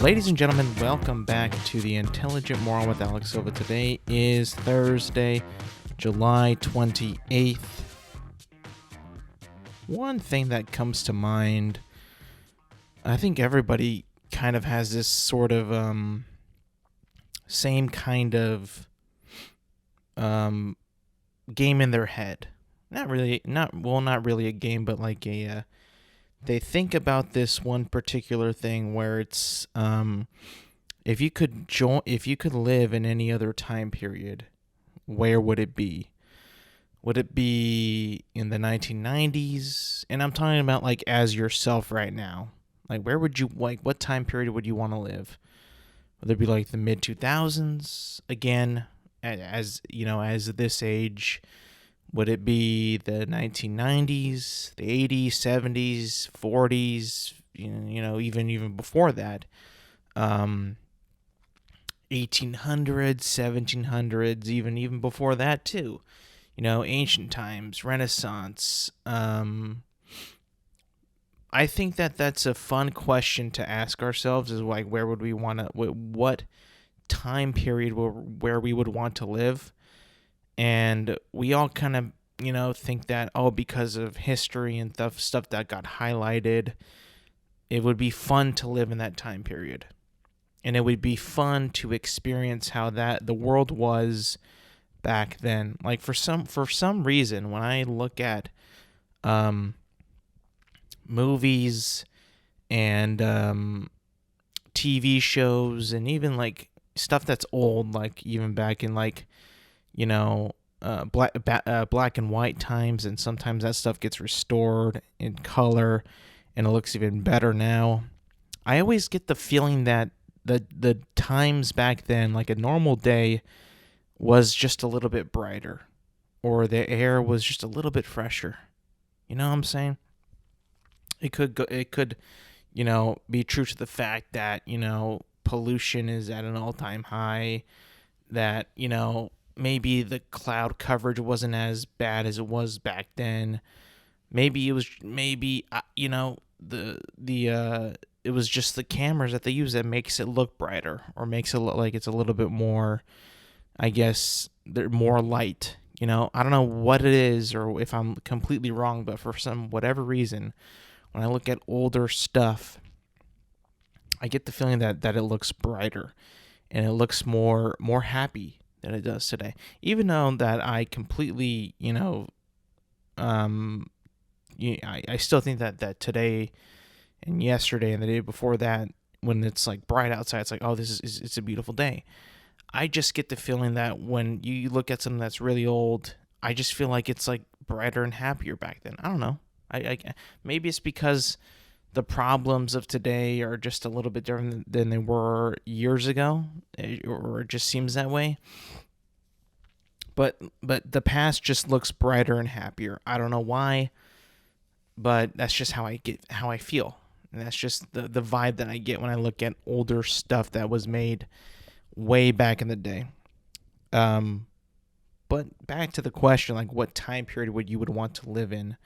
Ladies and gentlemen, welcome back to the Intelligent Moron with Alex Silva. Today is Thursday, July 28th. One thing that comes to mind, I think everybody kind of has this sort of same kind of game in their head. Not really a game, but like they think about this one particular thing where it's if you could live in any other time period, where would it be? Would it be in the 1990s? And I'm talking about like as yourself right now. Like where would you what time period would you want to live? Would it be like the mid 2000s again as this age? Would it be the 1990s, the 80s, 70s, 40s, even before that? 1800s, 1700s, even before that too. Ancient times, Renaissance. I think that's a fun question to ask ourselves is like, where would we want to, what time period where we would want to live? And we all kind of, think that, because of history and stuff that got highlighted, it would be fun to live in that time period. And it would be fun to experience how the world was back then. Like for some reason, when I look at movies and TV shows and even like stuff that's old, like even back in like, black and white times, and sometimes that stuff gets restored in color and it looks even better now. I always get the feeling that the times back then, like a normal day, was just a little bit brighter, or the air was just a little bit fresher. You know what I'm saying? It could be true to the fact that, pollution is at an all-time high, that, maybe the cloud coverage wasn't as bad as it was back then. Maybe it was, it was just the cameras that they use that makes it look brighter, or makes it look like it's a little bit more, I guess, they're more light. I don't know what it is, or if I'm completely wrong, but for whatever reason, when I look at older stuff, I get the feeling that it looks brighter and it looks more happy than it does today. Even though that I completely, I still think that today and yesterday and the day before that, when it's like bright outside, it's like, oh, it's a beautiful day. I just get the feeling that when you look at something that's really old, I just feel like it's like brighter and happier back then. I don't know. I maybe it's because the problems of today are just a little bit different than they were years ago, or it just seems that way. But the past just looks brighter and happier. I don't know why, but that's just how I feel. And that's just the vibe that I get when I look at older stuff that was made way back in the day. But back to the question, like what time period would you want to live in?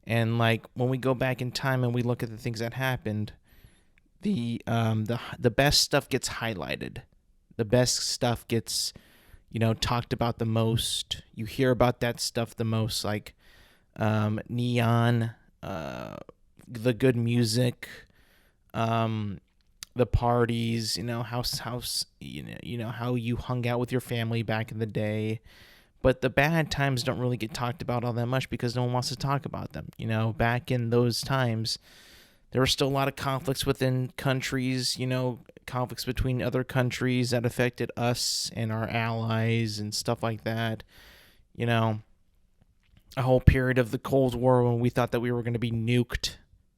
And like when we go back in time and we look at the things that happened, the best stuff gets highlighted. The best stuff gets, talked about the most. You hear about that stuff the most, like neon, the good music, the parties, house, how you hung out with your family back in the day. But the bad times don't really get talked about all that much because no one wants to talk about them. Back in those times, there were still a lot of conflicts within countries, conflicts between other countries that affected us and our allies and stuff like that. A whole period of the Cold War when we thought that we were going to be nuked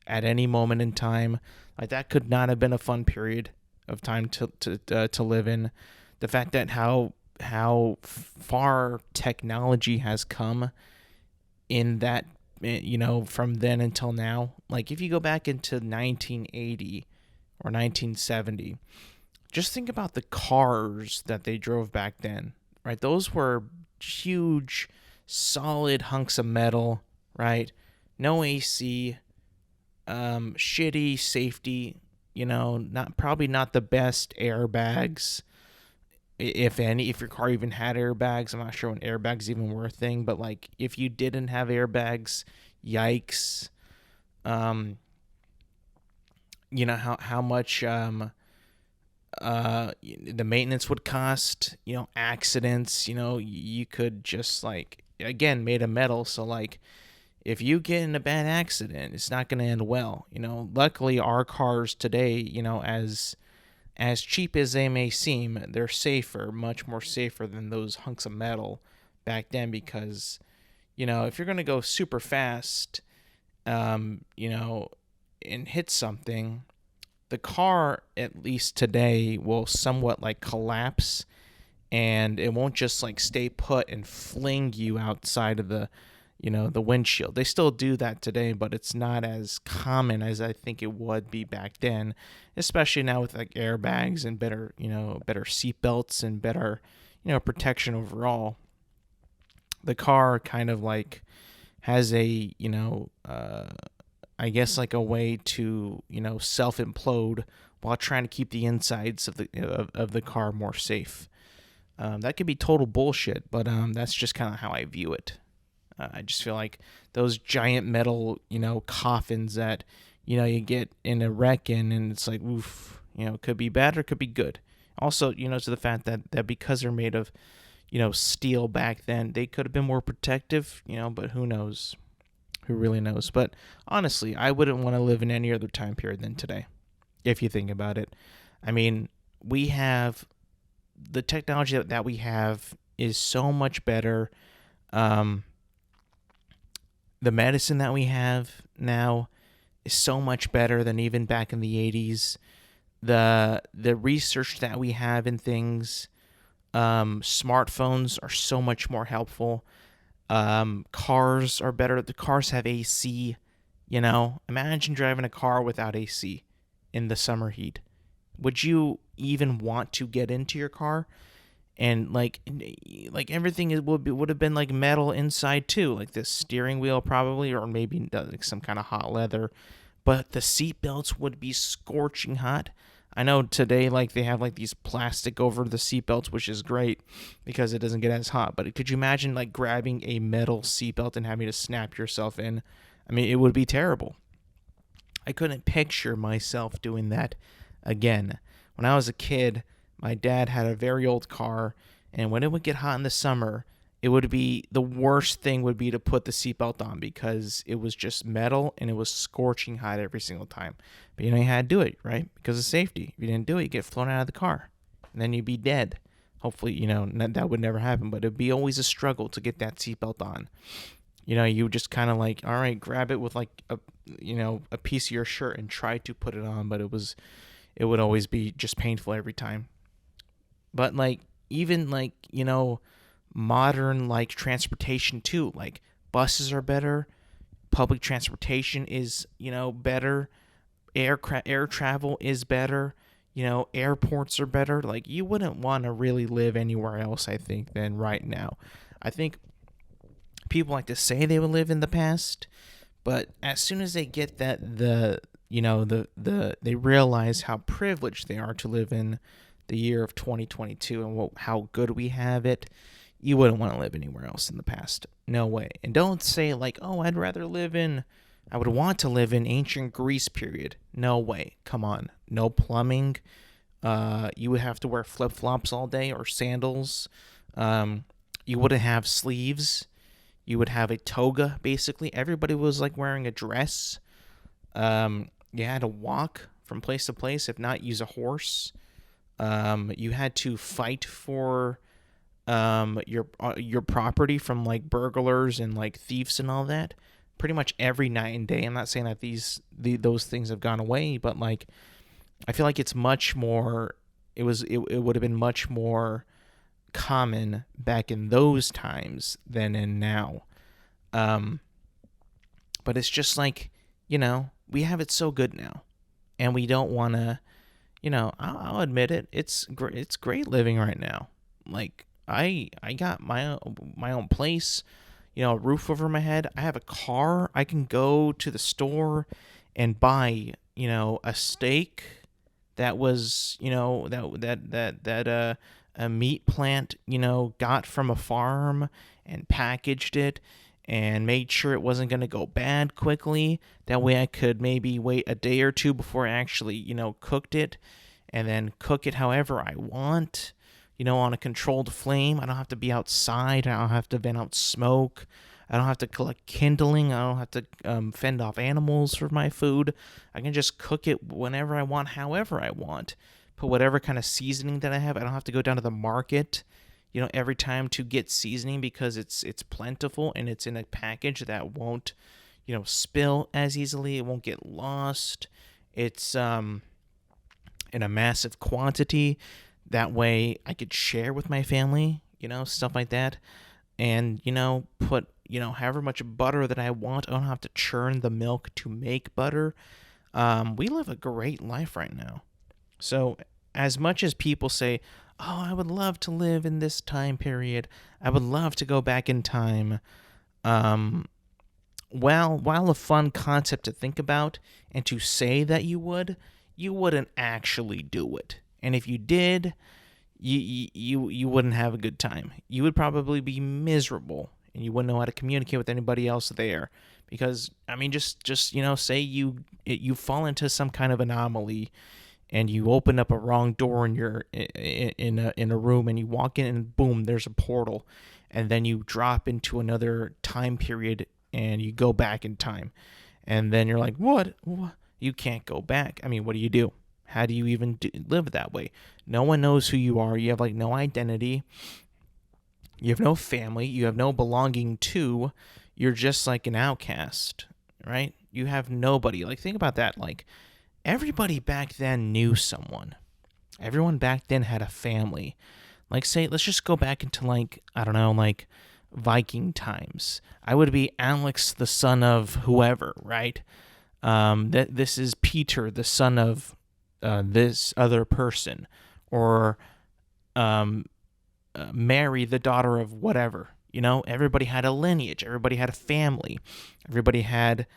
at any moment in time. Like that could not have been a fun period of time to live in. The fact that how far technology has come in that, from then until now. Like if you go back into 1980 or 1970, just think about the cars that they drove back then, right? Those were huge, solid hunks of metal, right? No AC, shitty safety, probably not the best airbags, if any. If your car even had airbags, I'm not sure when airbags even were a thing, but like if you didn't have airbags, yikes. Um, how much the maintenance would cost, accidents, you could just like, again, made of metal, so like if you get in a bad accident, it's not going to end well. Luckily our cars today, as cheap as they may seem, they're safer, much more safer than those hunks of metal back then, because if you're going to go super fast, and hit something, the car, at least today, will somewhat like collapse, and it won't just like stay put and fling you outside of the windshield. They still do that today, but it's not as common as I think it would be back then, especially now with like airbags and better seat belts and better, protection overall. The car kind of like has a, I guess like a way to, self implode while trying to keep the insides of the car more safe. That could be total bullshit, but that's just kind of how I view it. I just feel like those giant metal, coffins that, you get in a wreck and it's like, oof, could be bad or could be good. Also, to the fact that because they're made of, steel back then, they could have been more protective, but who knows? Who really knows? But honestly, I wouldn't want to live in any other time period than today, if you think about it. I mean, we have the technology that we have is so much better. The medicine that we have now is so much better than even back in the 80s. The research that we have in things, smartphones are so much more helpful. Cars are better. The cars have AC. Imagine driving a car without AC in the summer heat. Would you even want to get into your car? And like everything would have been like metal inside too, like the steering wheel probably, or maybe like some kind of hot leather, but the seat belts would be scorching hot. I know today like they have like these plastic over the seat belts, which is great because it doesn't get as hot. But could you imagine like grabbing a metal seat belt and having to snap yourself in? I mean, it would be terrible. I couldn't picture myself doing that again. When I was a kid, my dad had a very old car, and when it would get hot in the summer, it would be the worst thing would be to put the seatbelt on because it was just metal and it was scorching hot every single time. But you had to do it, right? Because of safety. If you didn't do it, you get flown out of the car, and then you'd be dead. Hopefully, that would never happen, but it'd be always a struggle to get that seatbelt on. You would just kind of like, all right, grab it with like a piece of your shirt and try to put it on, but it would always be just painful every time. But like even like modern like transportation too, like buses are better, public transportation is better, air travel is better, airports are better. Like you wouldn't want to really live anywhere else, I think, than right now. I think people like to say they would live in the past, but as soon as they get that they realize how privileged they are to live in the year of 2022 and how good we have it, you wouldn't want to live anywhere else in the past. No way. And don't say like, oh, I would want to live in ancient Greece period. No way. Come on. No plumbing. You would have to wear flip-flops all day or sandals. You wouldn't have sleeves. You would have a toga, basically. Everybody was like wearing a dress. You had to walk from place to place, if not use a horse. You had to fight for your property from like burglars and like thieves and all that pretty much every night and day. I'm not saying that those things have gone away, but like I feel like it's much more it would have been much more common back in those times than in now. But it's just like, we have it so good now, and we don't want to, I'll admit it. It's great living right now. Like, I got my own place, a roof over my head. I have a car. I can go to the store and buy, a steak that was, that a meat plant, got from a farm and packaged it and made sure it wasn't going to go bad quickly. That way I could maybe wait a day or two before I actually, cooked it, and then cook it however I want, on a controlled flame. I don't have to be outside. I don't have to vent out smoke. I don't have to collect kindling. I don't have to fend off animals for my food. I can just cook it whenever I want, however I want. Put whatever kind of seasoning that I have. I don't have to go down to the market, every time to get seasoning, because it's plentiful and it's in a package that won't, spill as easily. It won't get lost. It's in a massive quantity. That way I could share with my family, stuff like that. And, put, however much butter that I want. I don't have to churn the milk to make butter. We live a great life right now. So as much as people say, oh, I would love to live in this time period, I would love to go back in time. While a fun concept to think about and to say that you wouldn't actually do it. And if you did, you wouldn't have a good time. You would probably be miserable, and you wouldn't know how to communicate with anybody else there. Because I mean, just say you fall into some kind of anomaly, and you open up a wrong door in your in a room, and you walk in, and boom, there's a portal, and then you drop into another time period, and you go back in time, and then you're like, what? You can't go back. I mean, what do you do? How do you even live that way? No one knows who you are. You have no identity. You have no family. You have no belonging to. You're just like an outcast, right? You have nobody. Think about that. Everybody back then knew someone. Everyone back then had a family. Say, let's just go back into I don't know, Viking times. I would be Alex, the son of whoever, right? This is Peter, the son of this other person, or Mary, the daughter of whatever. Everybody had a lineage. Everybody had a family. Everybody had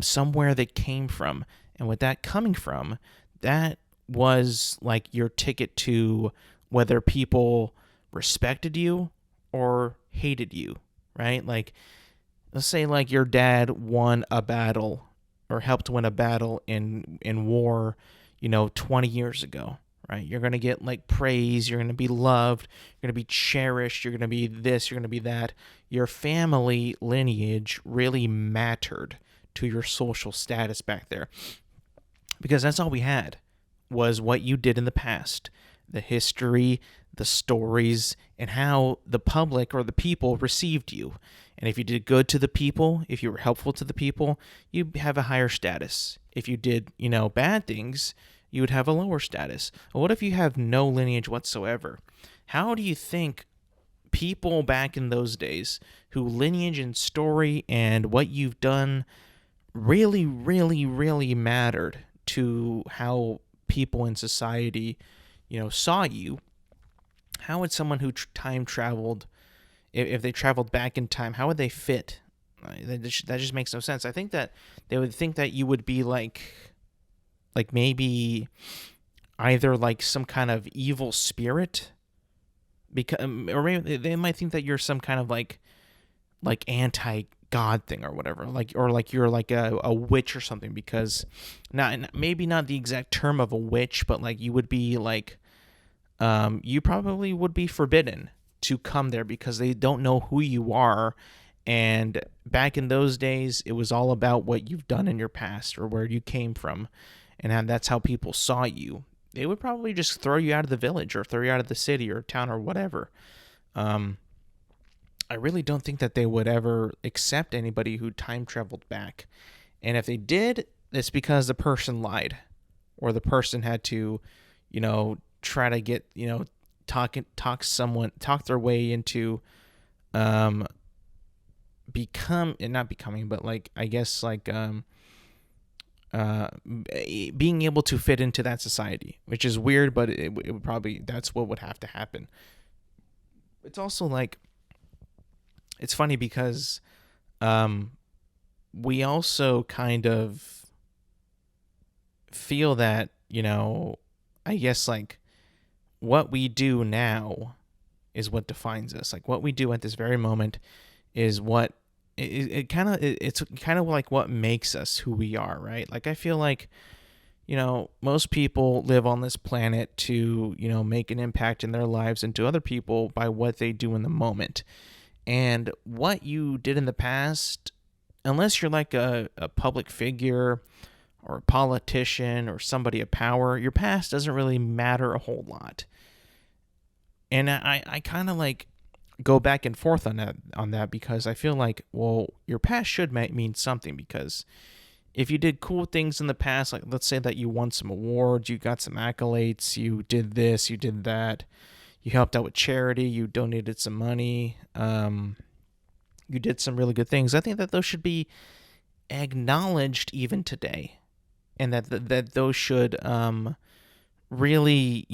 somewhere they came from. And with that coming from, that was your ticket to whether people respected you or hated you, right? Let's say your dad won a battle or helped win a battle in war, 20 years ago, right? You're going to get praise. You're going to be loved. You're going to be cherished. You're going to be this. You're going to be that. Your family lineage really mattered to your social status back there, because that's all we had was what you did in the past, the history, the stories, and how the public or the people received you. And if you did good to the people, if you were helpful to the people, you have a higher status. If you did, bad things, you would have a lower status. Well, what if you have no lineage whatsoever? How do you think people back in those days who lineage and story and what you've done really, really, really mattered to how people in society, saw you? How would someone who time traveled, if they traveled back in time, how would they fit? That just makes no sense. I think that they would think that you would be maybe either some kind of evil spirit, because, or maybe they might think that you're some kind of anti-God thing or whatever, or you're a witch or something, because maybe not the exact term of a witch, but you would be you probably would be forbidden to come there because they don't know who you are. And back in those days, it was all about what you've done in your past or where you came from, and that's how people saw you. They would probably just throw you out of the village or throw you out of the city or town or whatever. I really don't think that they would ever accept anybody who time traveled back. And if they did, it's because the person lied, or the person had to, try to get, talk their way into not becoming, but I guess being able to fit into that society, which is weird, but it would probably, that's what would have to happen. It's also like, it's funny because um we also kind of feel that, I guess like what we do now is what defines us. Like what we do at this very moment is what it's kind of like what makes us who we are, right? Like I feel like, most people live on this planet to, make an impact in their lives and to other people by what they do in the moment. And what you did in the past, unless you're like a public figure or a politician or somebody of power, your past doesn't really matter a whole lot. And I kind of like go back and forth on that because I feel like, well, your past should mean something, because if you did cool things in the past, like let's say that you won some awards, you got some accolades, you did this, you did that, you helped out with charity, you donated some money, you did some really good things. I think that those should be acknowledged even today, and that those should really,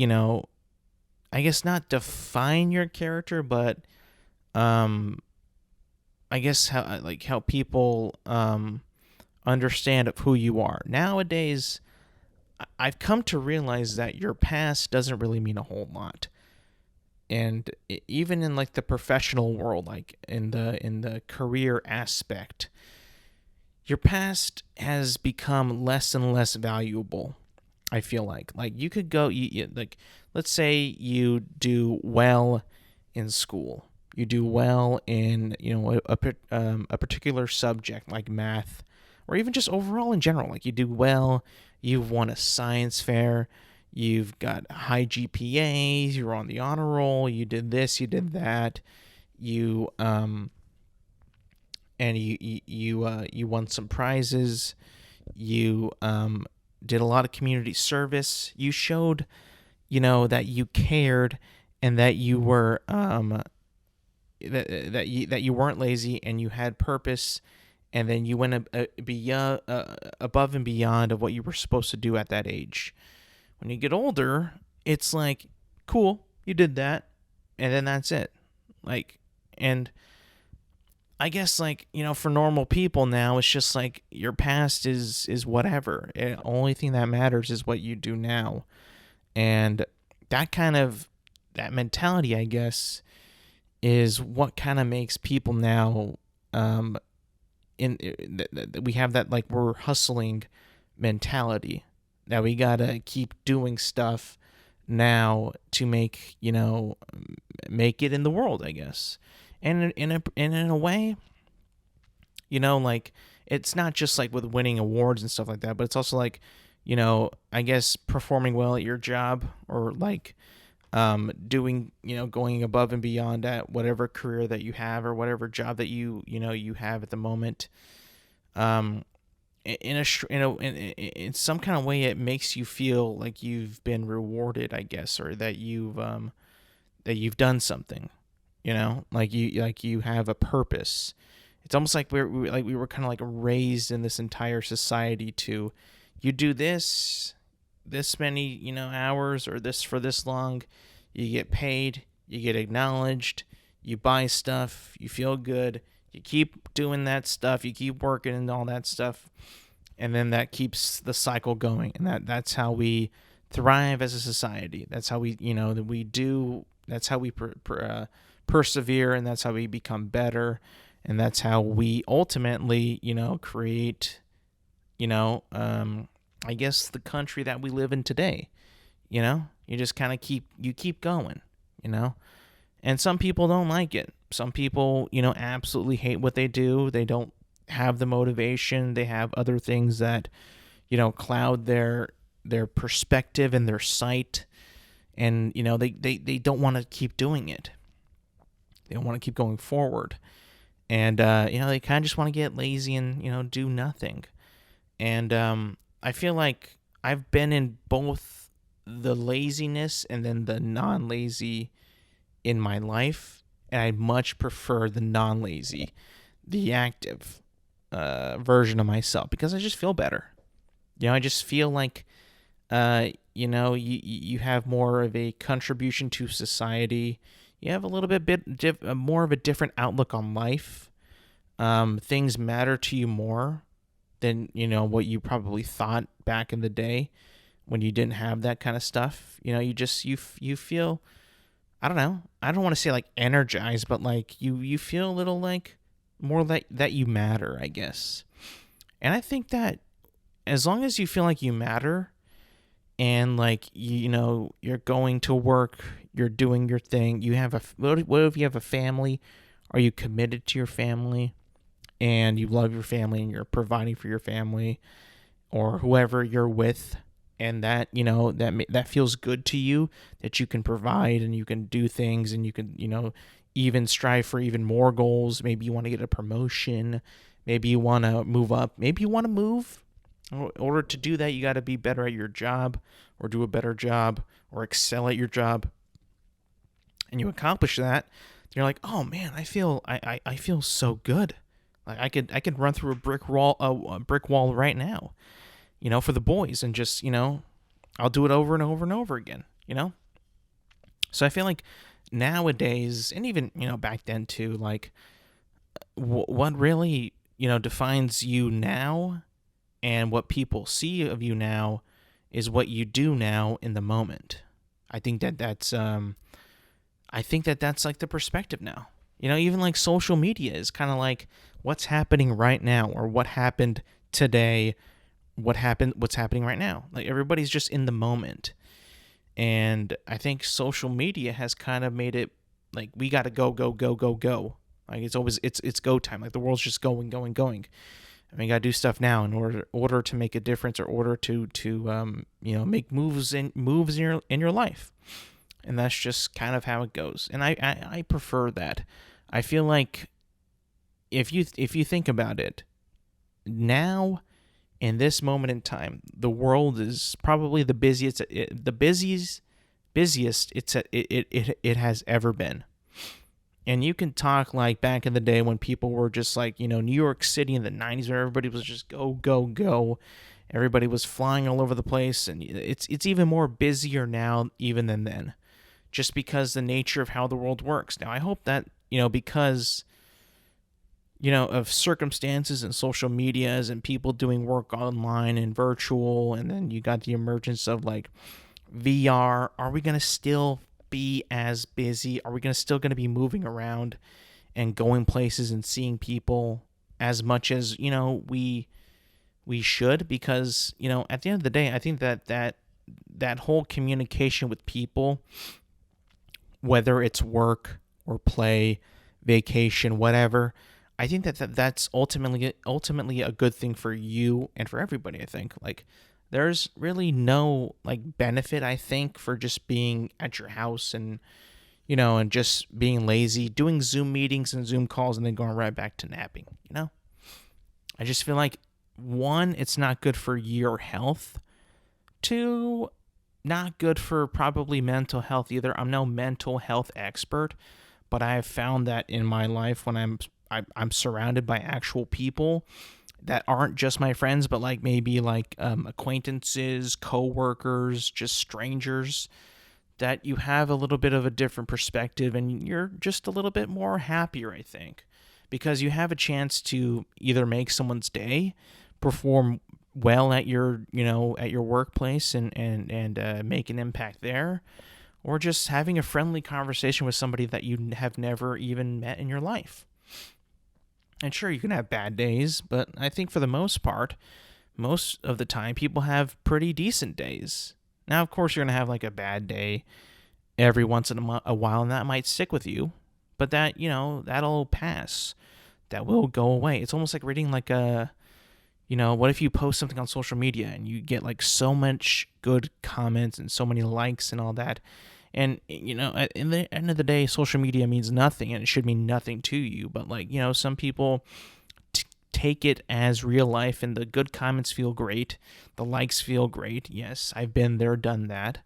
I guess not define your character, but um, I guess how people understand of who you are. Nowadays, I've come to realize that your past doesn't really mean a whole lot. And even in like the professional world, like in the career aspect, your past has become less and less valuable. I feel like you could go, like let's say you do well in school, you do well in a particular subject like math, or even just overall in general. Like you do well, you've won a science fair, you've got high GPAs, you're on the honor roll, you did this, you did that, you and you won some prizes, you did a lot of community service, you showed, that you cared, and that you were that you weren't lazy, and you had purpose, and then you went above and beyond of what you were supposed to do at that age. When you get older, it's like, cool, you did that, and then that's it. Like, and I guess like, for normal people now, it's just like your past is whatever. The only thing that matters is what you do now. And that mentality, I guess, is what kind of makes people now we have that like we're hustling mentality, that we got to keep doing stuff now to make it in the world, I guess. And in a way, like it's not just like with winning awards and stuff like that, but it's also like, I guess performing well at your job, or like doing, going above and beyond at whatever career that you have, or whatever job that you have at the moment. In some kind of way, it makes you feel like you've been rewarded, I guess, or that you've done something, like you have a purpose. It's almost like we were kind of like raised in this entire society to, you do this many hours, or this for this long, you get paid, you get acknowledged, you buy stuff, you feel good, you keep doing that stuff, you keep working and all that stuff, and then that keeps the cycle going. And that's how we thrive as a society. That's how we that we do. That's how we persevere, and that's how we become better, and that's how we ultimately create I guess the country that we live in today. You just kind of keep going. And some people don't like it. Some people absolutely hate what they do. They don't have the motivation. They have other things that cloud their perspective and their sight, and they don't want to keep doing it. They don't want to keep going forward, and they kind of just want to get lazy and do nothing. And I feel like I've been in both the laziness and then the non-lazy in my life, and I much prefer the non-lazy, the active version of myself, because I just feel better. I just feel like you have more of a contribution to society. you have a little bit more of a different outlook on life. Things matter to you more than, what you probably thought back in the day when you didn't have that kind of stuff. You feel, I don't know. I don't want to say like energized, but like you feel a little like more like that you matter, I guess. And I think that as long as you feel like you matter, and like you're going to work, you're doing your thing, you have what if you have a family? Are you committed to your family, and you love your family, and you're providing for your family or whoever you're with, and that that feels good to you, that you can provide and you can do things, and you can even strive for even more goals. Maybe you want to get a promotion, maybe you want to move up, maybe you want to move. In order to do that, you got to be better at your job, or do a better job, or excel at your job. And you accomplish that, you're like, oh man, I feel so good. Like I could run through a brick wall right now, for the boys, and just I'll do it over and over and over again. So I feel like nowadays, and even back then too, like what really defines you now, and what people see of you now, is what you do now in the moment. I think that's like the perspective now. Even like social media is kind of like what's happening right now, or what happened today, what's happening right now. Like everybody's just in the moment. And I think social media has kind of made it like we got to go, go, go, go, go. Like it's always it's go time. Like the world's just going, going, going. I mean, you gotta do stuff now in order to make a difference, or order to make moves in your life, and that's just kind of how it goes. And I prefer that. I feel like if you think about it, now in this moment in time, the world is probably the busiest it has ever been. And you can talk like back in the day when people were just like, New York City in the 90s, where everybody was just go, go, go. Everybody was flying all over the place. And it's even more busier now even than then, just because the nature of how the world works. Now, I hope that, because, of circumstances and social medias and people doing work online and virtual, and then you got the emergence of like VR, are we going to still be as busy? Are we still going to be moving around and going places and seeing people as much as we should? Because at the end of the day, I think that whole communication with people, whether it's work or play, vacation, whatever, I think that's ultimately a good thing for you and for everybody. I think like there's really no like benefit, I think, for just being at your house and and just being lazy, doing Zoom meetings and Zoom calls, and then going right back to napping. I just feel like, one, it's not good for your health. Two, not good for probably mental health either. I'm no mental health expert, but I have found that in my life, when I'm surrounded by actual people that aren't just my friends, but like maybe like acquaintances, co-workers, just strangers, that you have a little bit of a different perspective, and you're just a little bit more happier, I think, because you have a chance to either make someone's day, perform well at your workplace, and make an impact there, or just having a friendly conversation with somebody that you have never even met in your life. And sure, you can have bad days, but I think for the most part, most of the time, people have pretty decent days. Now, of course, you're going to have like a bad day every once in a while, and that might stick with you. But that, that'll pass. That will go away. It's almost like reading like what if you post something on social media and you get like so much good comments and so many likes and all that. And, at the end of the day, social media means nothing, and it should mean nothing to you. But, like, some people take it as real life, and the good comments feel great. The likes feel great. Yes, I've been there, done that.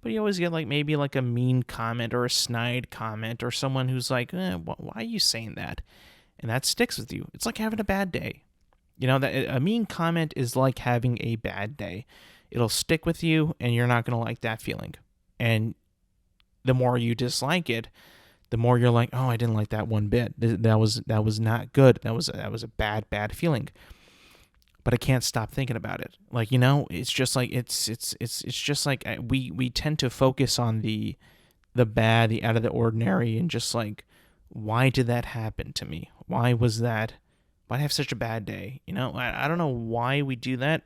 But you always get, like, maybe, like, a mean comment or a snide comment, or someone who's like, why are you saying that? And that sticks with you. It's like having a bad day. That a mean comment is like having a bad day. It'll stick with you, and you're not going to like that feeling. And the more you dislike it, the more you're like, oh, I didn't like that one bit. That was not good. That was a bad feeling. But I can't stop thinking about it. Like, it's just like it's just like we tend to focus on the bad, the out of the ordinary, and just like, why did that happen to me? Why was that? Why did I have such a bad day? I don't know why we do that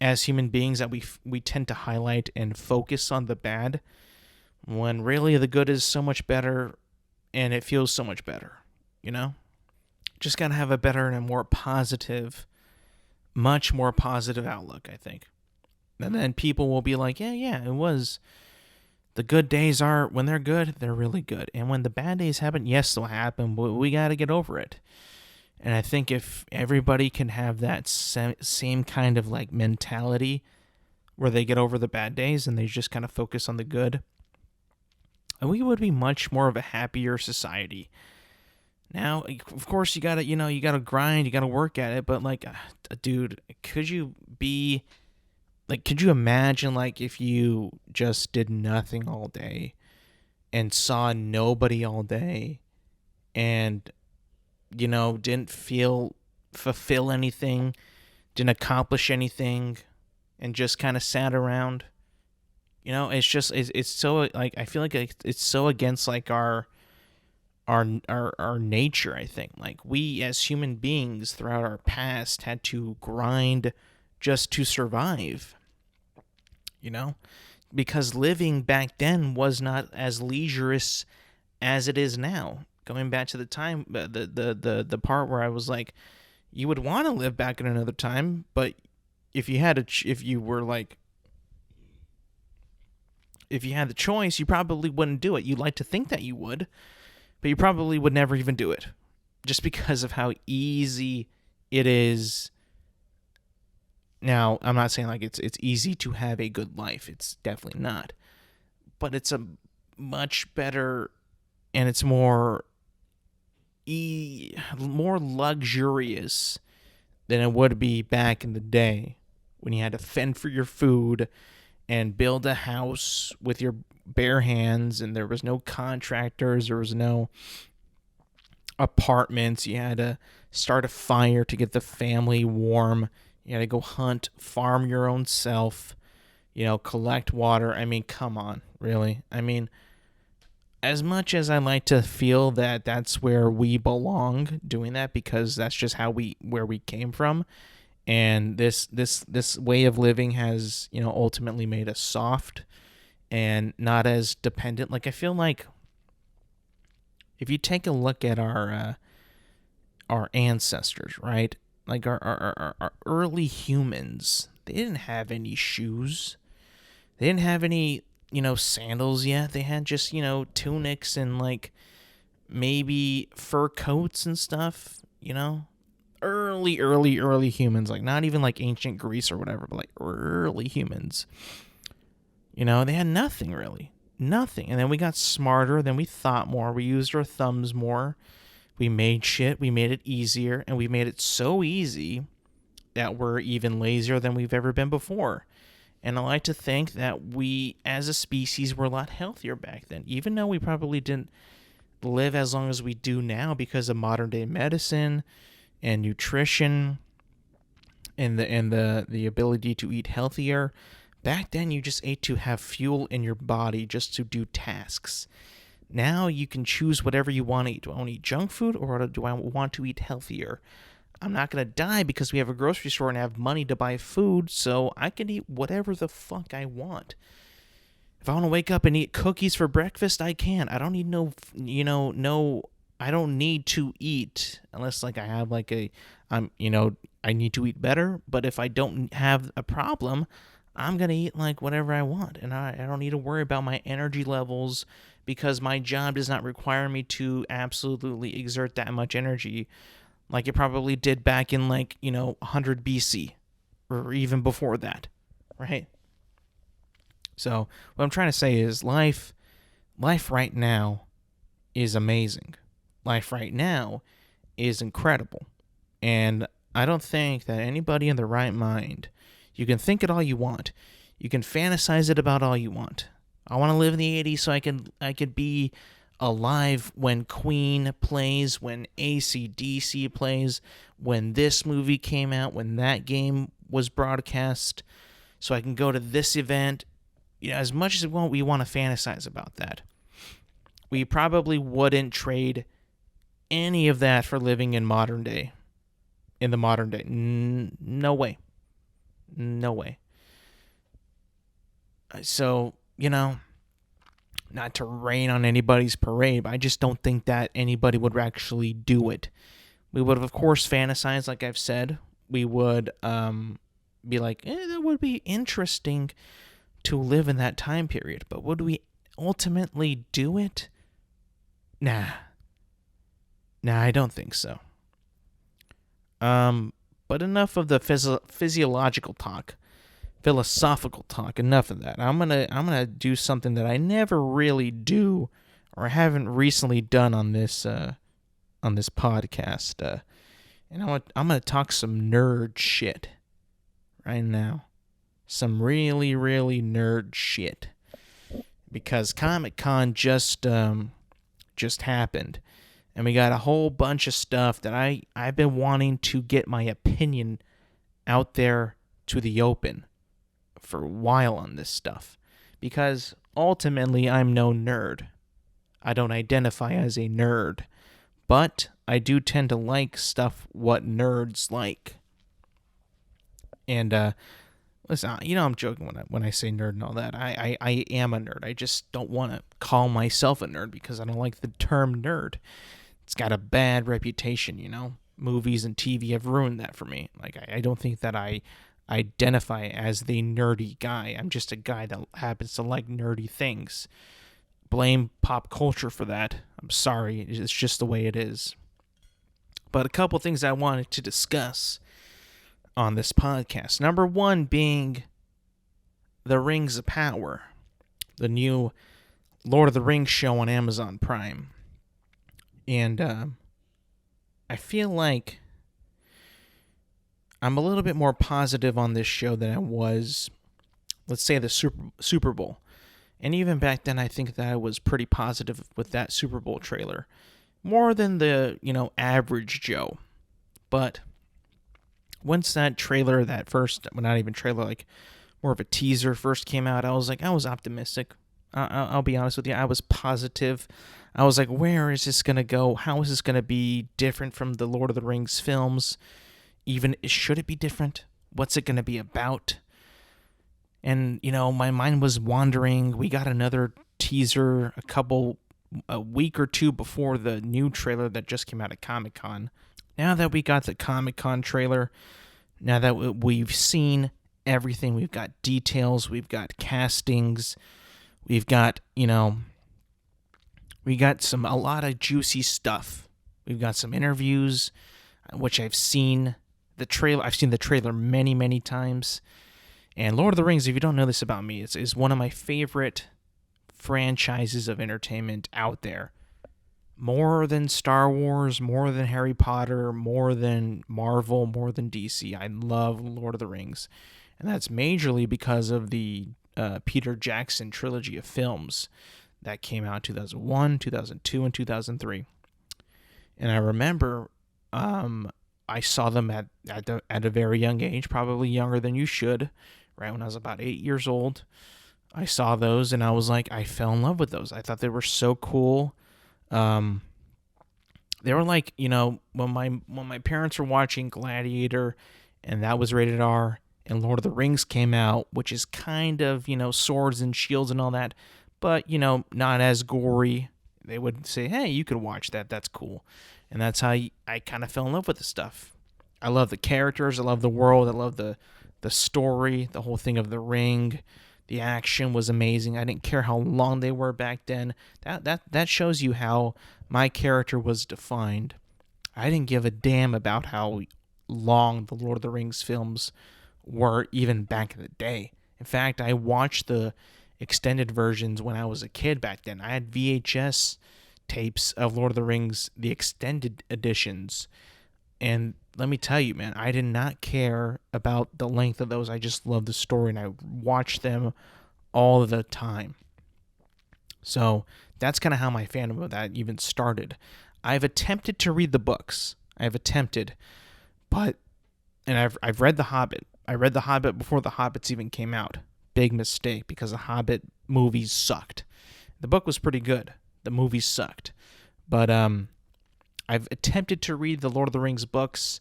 as human beings, that we tend to highlight and focus on the bad when really the good is so much better and it feels so much better, Just got to have a better and a more positive, much more positive outlook, I think. And then people will be like, yeah, it was. The good days are, when they're good, they're really good. And when the bad days happen, yes, they'll happen, but we got to get over it. And I think if everybody can have that same kind of like mentality where they get over the bad days and they just kind of focus on the good, we would be much more of a happier society. Now, of course, you gotta grind, you gotta work at it, but like, dude, could you imagine like if you just did nothing all day and saw nobody all day and, didn't fulfill anything, didn't accomplish anything, and just kind of sat around? It's just, it's so, like, I feel like it's so against like our nature, I think. Like, we as human beings throughout our past had to grind just to survive, because living back then was not as leisurous as it is now. Going back to the time, the part where I was like, you would want to live back in another time, but if you had the choice, you probably wouldn't do it. You'd like to think that you would, but you probably would never even do it, just because of how easy it is. Now, I'm not saying like it's easy to have a good life. It's definitely not. But it's a much better, and it's more luxurious than it would be back in the day when you had to fend for your food and build a house with your bare hands, and there was no contractors, there was no apartments. You had to start a fire to get the family warm. You had to go hunt, farm your own self, collect water. I mean, come on, really? I mean, as much as I like to feel that that's where we belong, doing that, because that's just where we came from, and this way of living has, ultimately made us soft and not as dependent. Like, I feel like if you take a look at our ancestors, right? Like our early humans, they didn't have any shoes. They didn't have any, sandals yet. They had just, tunics and like maybe fur coats and stuff, Early humans, like not even like ancient Greece or whatever, but like early humans. They had nothing really. Nothing. And then we got smarter, then we thought more, we used our thumbs more. We made shit, we made it easier, and we made it so easy that we're even lazier than we've ever been before. And I like to think that we, as a species, were a lot healthier back then, even though we probably didn't live as long as we do now because of modern day medicine and nutrition and the ability to eat healthier. Back then, you just ate to have fuel in your body just to do tasks. Now you can choose whatever you want to eat. Do I want to eat junk food, or do I want to eat healthier? I'm not going to die because we have a grocery store and have money to buy food, so I can eat whatever the fuck I want. If I want to wake up and eat cookies for breakfast, I can. I don't need I don't need to eat unless like I have like I need to eat better. But if I don't have a problem, I'm going to eat like whatever I want. And I don't need to worry about my energy levels because my job does not require me to absolutely exert that much energy like it probably did back in 100 BC or even before that, right? So what I'm trying to say is life right now is amazing. Life right now is incredible. And I don't think that anybody in their right mind, you can think it all you want. You can fantasize it about all you want. I want to live in the 80s so I could be alive when Queen plays, when AC/DC plays, when this movie came out, when that game was broadcast, so I can go to this event. As much as we want to fantasize about that, we probably wouldn't trade any of that for living in the modern day. No way. No way. So, not to rain on anybody's parade, but I just don't think that anybody would actually do it. We would, of course, fantasize, like I've said. We would be like, that would be interesting to live in that time period. But would we ultimately do it? Nah, I don't think so. But enough of the physiological talk. Philosophical talk. Enough of that. I'm gonna do something that I never really do, or haven't recently done on this podcast. And I'm gonna talk some nerd shit right now. Some really, really nerd shit, because Comic-Con just happened, and we got a whole bunch of stuff that I've been wanting to get my opinion out there to the open for a while on this stuff, because ultimately I'm no nerd. I don't identify as a nerd, but I do tend to like stuff what nerds like. And listen, I'm joking when I say nerd and all that. I am a nerd. I just don't want to call myself a nerd because I don't like the term nerd. It's got a bad reputation, Movies and TV have ruined that for me. Like, I don't think that I identify as the nerdy guy. I'm just a guy that happens to like nerdy things. Blame pop culture for that. I'm sorry. It's just the way it is. But a couple things I wanted to discuss on this podcast. Number one being The Rings of Power, the new Lord of the Rings show on Amazon Prime. And I feel like I'm a little bit more positive on this show than I was, let's say, the Super Bowl. And even back then, I think that I was pretty positive with that Super Bowl trailer. More than the, average Joe. But once that trailer, that first, well, not even trailer, like more of a teaser first came out, I was optimistic. I'll be honest with you. I was positive. I was like, where is this going to go? How is this going to be different from the Lord of the Rings films? Even, should it be different? What's it going to be about? And, my mind was wandering. We got another teaser a week or two before the new trailer that just came out at Comic-Con. Now that we got the Comic-Con trailer, now that we've seen everything, we've got details, we've got castings, we've got, we got a lot of juicy stuff. We've got some interviews, which I've seen the trailer many, many times. And Lord of the Rings, if you don't know this about me, is one of my favorite franchises of entertainment out there. More than Star Wars, more than Harry Potter, more than Marvel, more than DC. I love Lord of the Rings. And that's majorly because of the Peter Jackson trilogy of films that came out in 2001, 2002, and 2003. And I remember I saw them at a very young age, probably younger than you should, right when I was about 8 years old. I saw those and I was like, I fell in love with those. I thought they were so cool. They were like, when my parents were watching Gladiator, and that was rated R, and Lord of the Rings came out, which is kind of, swords and shields and all that, but, not as gory. They would say, hey, you could watch that. That's cool. And that's how I kind of fell in love with the stuff. I love the characters. I love the world. I love the story, the whole thing of the ring. The action was amazing. I didn't care how long they were back then. That shows you how my character was defined. I didn't give a damn about how long the Lord of the Rings films were even back in the day. In fact, I watched the extended versions when I was a kid back then. I had VHS tapes of Lord of the Rings, the extended editions. And let me tell you, man, I did not care about the length of those. I just loved the story, and I watched them all the time. So that's kind of how my fandom of that even started. I've attempted to read the books. But and I've read The Hobbit. I read The Hobbit before The Hobbits even came out. Big mistake, because the Hobbit movies sucked. The book was pretty good. The movies sucked. But I've attempted to read the Lord of the Rings books,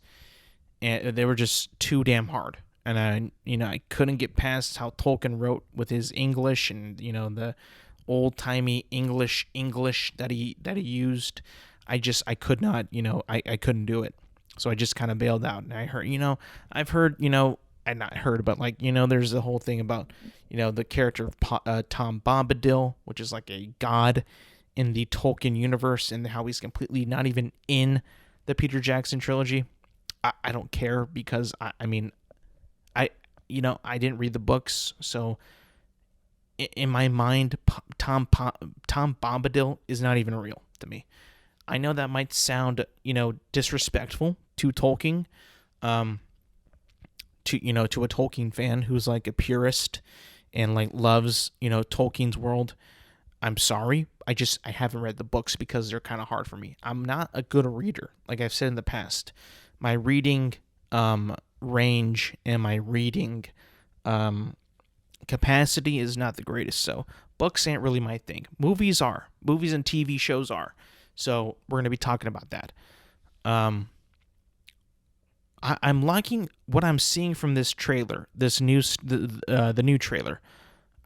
and they were just too damn hard. And I couldn't get past how Tolkien wrote with his English, and the old timey English that he used. I could not, I couldn't do it. So I just kind of bailed out. And I've heard, I not heard, but there's the whole thing about, the character of Tom Bombadil, which is like a god in the Tolkien universe, and how he's completely not even in the Peter Jackson trilogy. I don't care, because I didn't read the books, so in my mind, Tom Bombadil is not even real to me. I know that might sound, disrespectful to Tolkien, to a Tolkien fan who's like a purist and like loves, Tolkien's world. I'm sorry. I haven't read the books because they're kind of hard for me. I'm not a good reader. Like I've said in the past, my reading range and my reading capacity is not the greatest. So books ain't really my thing. Movies are. Movies and TV shows are. So we're going to be talking about that. I'm liking what I'm seeing from this trailer, the new trailer.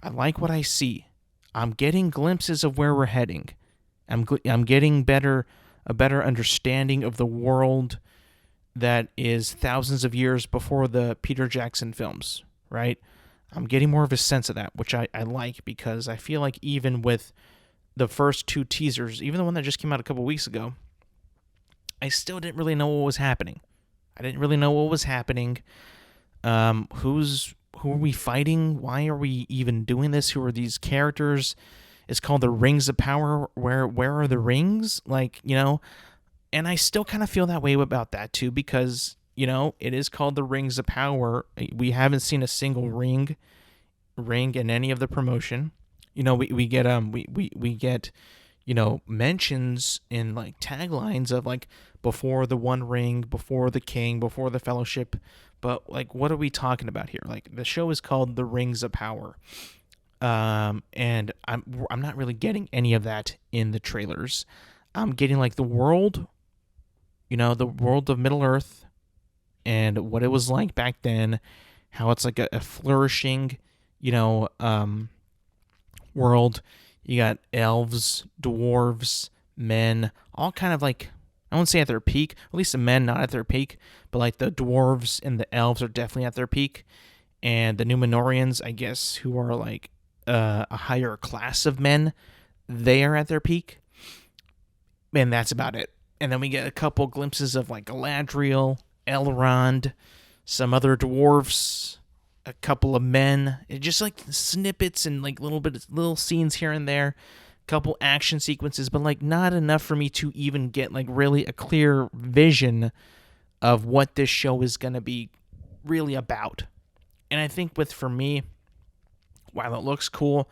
I like what I see. I'm getting glimpses of where we're heading. I'm getting a better understanding of the world that is thousands of years before the Peter Jackson films, right? I'm getting more of a sense of that, which I like, because I feel like even with the first two teasers, even the one that just came out a couple weeks ago, I still didn't really know what was happening. Who are we fighting? Why are we even doing this? Who are these characters? It's called the Rings of Power. Where are the rings? And I still kind of feel that way about that too, because it is called the Rings of Power. We haven't seen a single ring in any of the promotion. We get mentions in like taglines of like before the One Ring, before the King, before the Fellowship, but like what are we talking about here? Like the show is called the Rings of Power, and I'm not really getting any of that in the trailers. I'm getting like the world, the world of Middle Earth, and what it was like back then, how it's like a flourishing, world. You got elves, dwarves, men, all kind of like, I won't say at their peak, at least the men not at their peak, but like the dwarves and the elves are definitely at their peak. And the Numenorians, I guess, who are like a higher class of men, they are at their peak. And that's about it. And then we get a couple glimpses of like Galadriel, Elrond, some other dwarves, a couple of men, just like snippets and like little scenes here and there, couple action sequences, but like not enough for me to even get like really a clear vision of what this show is going to be really about. And I think for me, while it looks cool,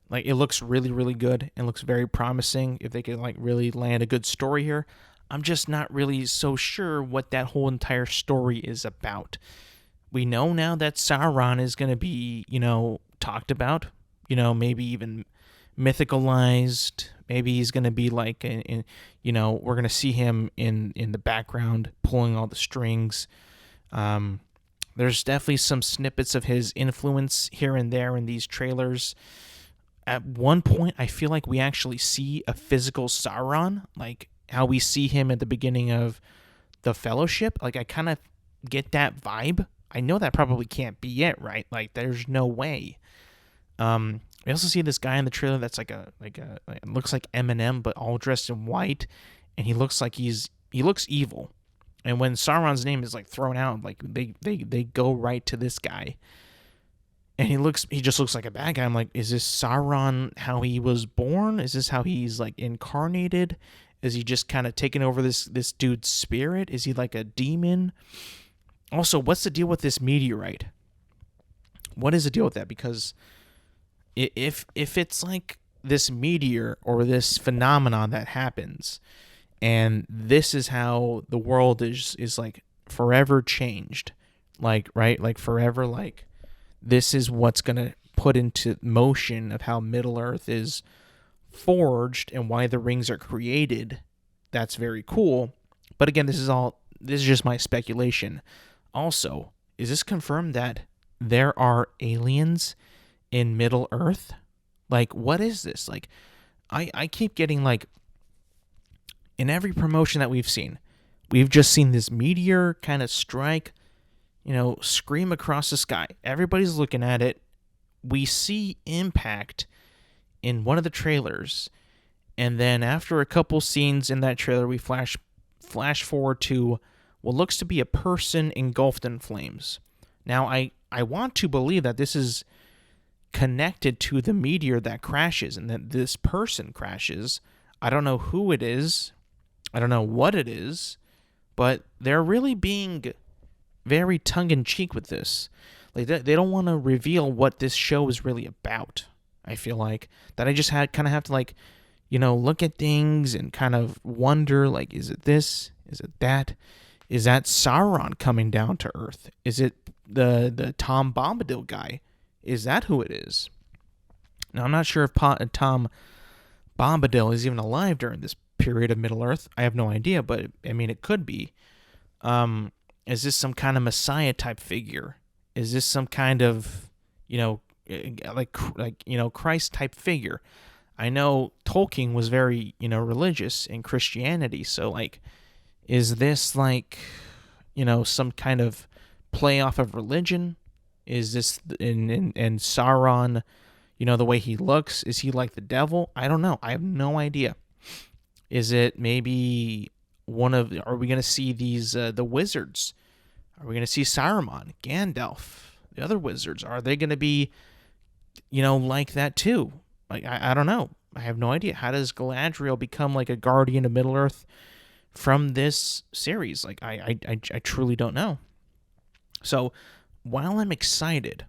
like it looks really, really good and looks very promising if they could like really land a good story here, I'm just not really so sure what that whole entire story is about. We know now that Sauron is going to be, talked about, maybe even mythicalized. Maybe he's going to be like, we're going to see him in the background pulling all the strings. There's definitely some snippets of his influence here and there in these trailers. At one point, I feel like we actually see a physical Sauron, like how we see him at the beginning of the Fellowship. Like I kind of get that vibe. I know that probably can't be it, right? Like, there's no way. We also see this guy in the trailer that's like it looks like Eminem, but all dressed in white, and he looks like he looks evil. And when Sauron's name is like thrown out, like they go right to this guy, and he just looks like a bad guy. I'm like, is this Sauron how he was born? Is this how he's like incarnated? Is he just kind of taking over this dude's spirit? Is he like a demon? Also, what's the deal with this meteorite? What is the deal with that? Because if it's like this meteor or this phenomenon that happens, and this is how the world is like forever changed, like, right, like forever, like this is what's gonna put into motion of how Middle Earth is forged and why the rings are created. That's very cool. But again, this is just my speculation. Also, is this confirmed that there are aliens in Middle Earth? Like, what is this? Like, I keep getting, like, in every promotion that we've seen, we've just seen this meteor kind of strike, scream across the sky. Everybody's looking at it. We see impact in one of the trailers, and then after a couple scenes in that trailer, we flash forward to what looks to be a person engulfed in flames. Now, I want to believe that this is connected to the meteor that crashes and that this person crashes. I don't know who it is. I don't know what it is, but they're really being very tongue-in-cheek with this. Like, they don't want to reveal what this show is really about. I feel like that I just kind of have to, like, look at things and kind of wonder, like, is it this? Is it that? Is that Sauron coming down to Earth? Is it the Tom Bombadil guy? Is that who it is? Now, I'm not sure if Tom Bombadil is even alive during this period of Middle Earth. I have no idea, but I mean, it could be. Is this some kind of Messiah type figure? Is this some kind of, Christ type figure? I know Tolkien was very, religious in Christianity. So, like, is this like, some kind of play off of religion? Is this in Sauron, the way he looks? Is he like the devil? I don't know. I have no idea. Is it maybe are we going to see these, the wizards? Are we going to see Saruman, Gandalf, the other wizards? Are they going to be, like that too? Like, I don't know. I have no idea. How does Galadriel become like a guardian of Middle Earth from this series? Like, I truly don't know. So while I'm excited,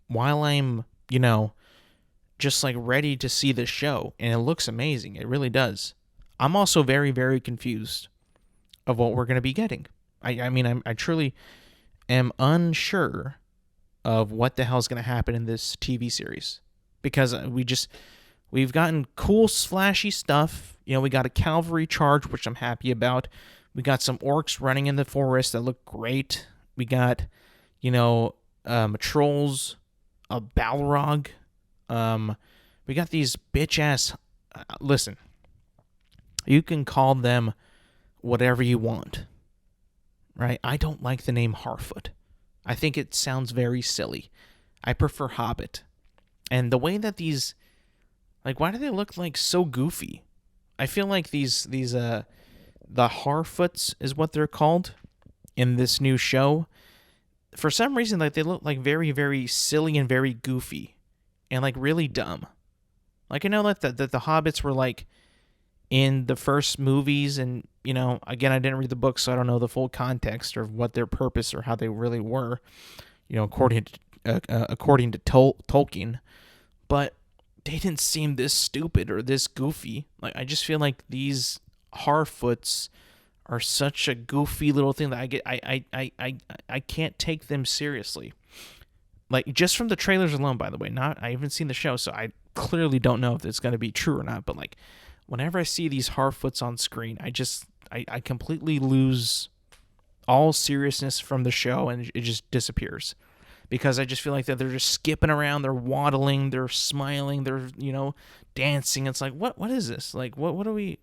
while I'm, just like ready to see the show, and it looks amazing, it really does, I'm also very, very confused of what we're going to be getting. I truly am unsure of what the hell is going to happen in this TV series, because we've gotten cool, flashy stuff. We got a cavalry charge, which I'm happy about. We got some orcs running in the forest that look great. We got, trolls, a Balrog. We got these bitch ass. Listen, you can call them whatever you want, right? I don't like the name Harfoot. I think it sounds very silly. I prefer Hobbit. And the way that these, like, why do they look like so goofy? I feel like these the Harfoots is what they're called in this new show. For some reason, like, they look like very, very silly and very goofy and like really dumb. Like, I know that the Hobbits were like in the first movies, and again, I didn't read the book, so I don't know the full context or what their purpose or how they really were, according to Tolkien. But they didn't seem this stupid or this goofy. Like, I just feel like these Harfoots are such a goofy little thing that I can't take them seriously. Like, just from the trailers alone, by the way. I haven't seen the show, so I clearly don't know if it's going to be true or not. But, like, whenever I see these Harfoots on screen, I completely lose all seriousness from the show, and it just disappears. Because I just feel like that they're just skipping around, they're waddling, they're smiling, they're, dancing. It's like, what is this? Like, what are we,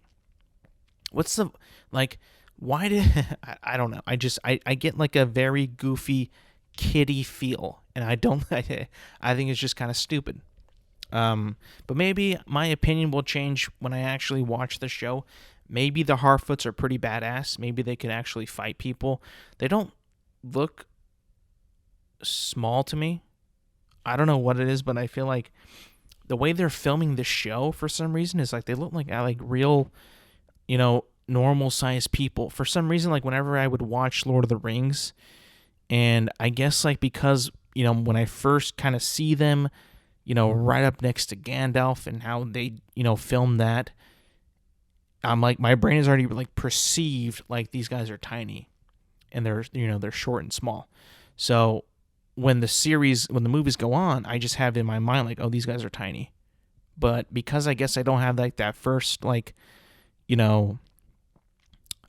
what's the, like, why did, I don't know. I get like a very goofy kiddie feel, and I think it's just kind of stupid. But maybe my opinion will change when I actually watch the show. Maybe the Harfoots are pretty badass. Maybe they can actually fight people. They don't look small to me. I don't know what it is, but I feel like the way they're filming the show for some reason is like they look like real, normal sized people. For some reason, like whenever I would watch Lord of the Rings, and I guess like because when I first kind of see them, right up next to Gandalf and how they, filmed that. I'm like, my brain is already like perceived like these guys are tiny and they're short and small. So when the movies go on, I just have in my mind like, oh, these guys are tiny. But because I guess I don't have like that first like,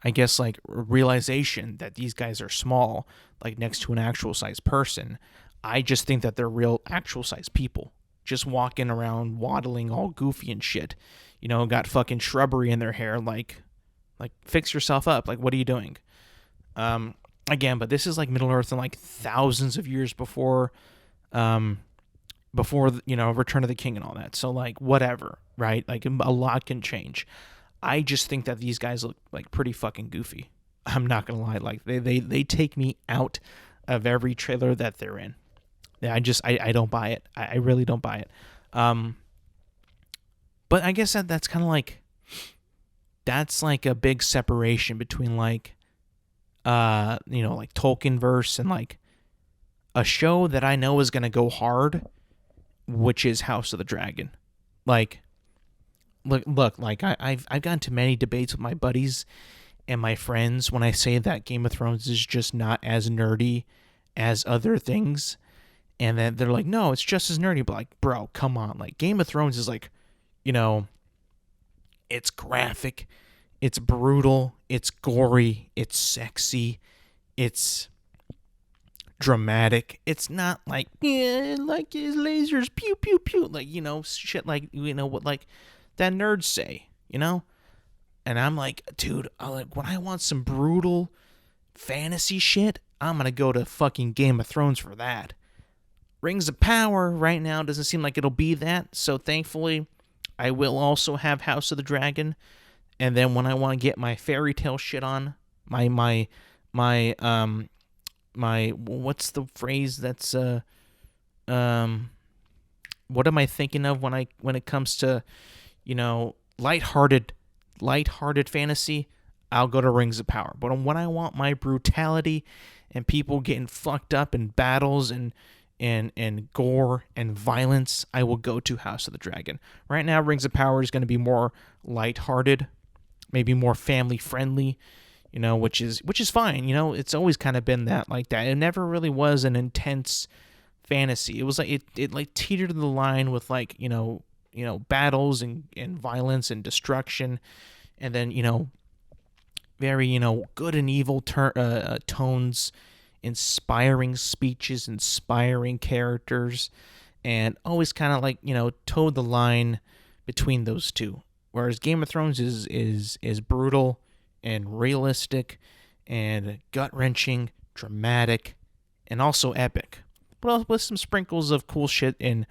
I guess like realization that these guys are small, like next to an actual size person, I just think that they're real actual size people, just walking around waddling all goofy and shit. Got fucking shrubbery in their hair, like fix yourself up. Like, what are you doing? Again, but this is like Middle Earth and like thousands of years before Return of the King and all that. So like whatever, right? Like a lot can change. I just think that these guys look like pretty fucking goofy. I'm not gonna lie, like they take me out of every trailer that they're in. I don't buy it. I really don't buy it. But I guess that's kind of like, that's like a big separation between like, like Tolkien verse and like a show that I know is gonna go hard, which is House of the Dragon. Like, look, like I've gotten to many debates with my buddies and my friends when I say that Game of Thrones is just not as nerdy as other things, and then they're like, no, it's just as nerdy. But like, bro, come on, like Game of Thrones is like, it's graphic, it's brutal, it's gory, it's sexy, it's dramatic. It's not like, yeah, like his lasers, pew pew pew, like shit, like what like that nerds say, And I'm like, dude, when I want some brutal fantasy shit, I'm gonna go to fucking Game of Thrones for that. Rings of Power right now doesn't seem like it'll be that, so thankfully I will also have House of the Dragon. And then when I want to get my fairy tale shit on, my what's the phrase that's what am I thinking of when it comes to lighthearted fantasy, I'll go to Rings of Power. But when I want my brutality and people getting fucked up in battles and gore and violence, I will go to House of the Dragon. Right now, Rings of Power is going to be more lighthearted, maybe more family friendly, which is fine. It's always kind of been that like that. It never really was an intense fantasy. It was like it like teetered the line with like battles and violence and destruction, and then very good and evil tones, inspiring speeches, inspiring characters, and always kind of like towed the line between those two. Whereas Game of Thrones is brutal and realistic and gut-wrenching, dramatic, and also epic, but with some sprinkles of cool shit and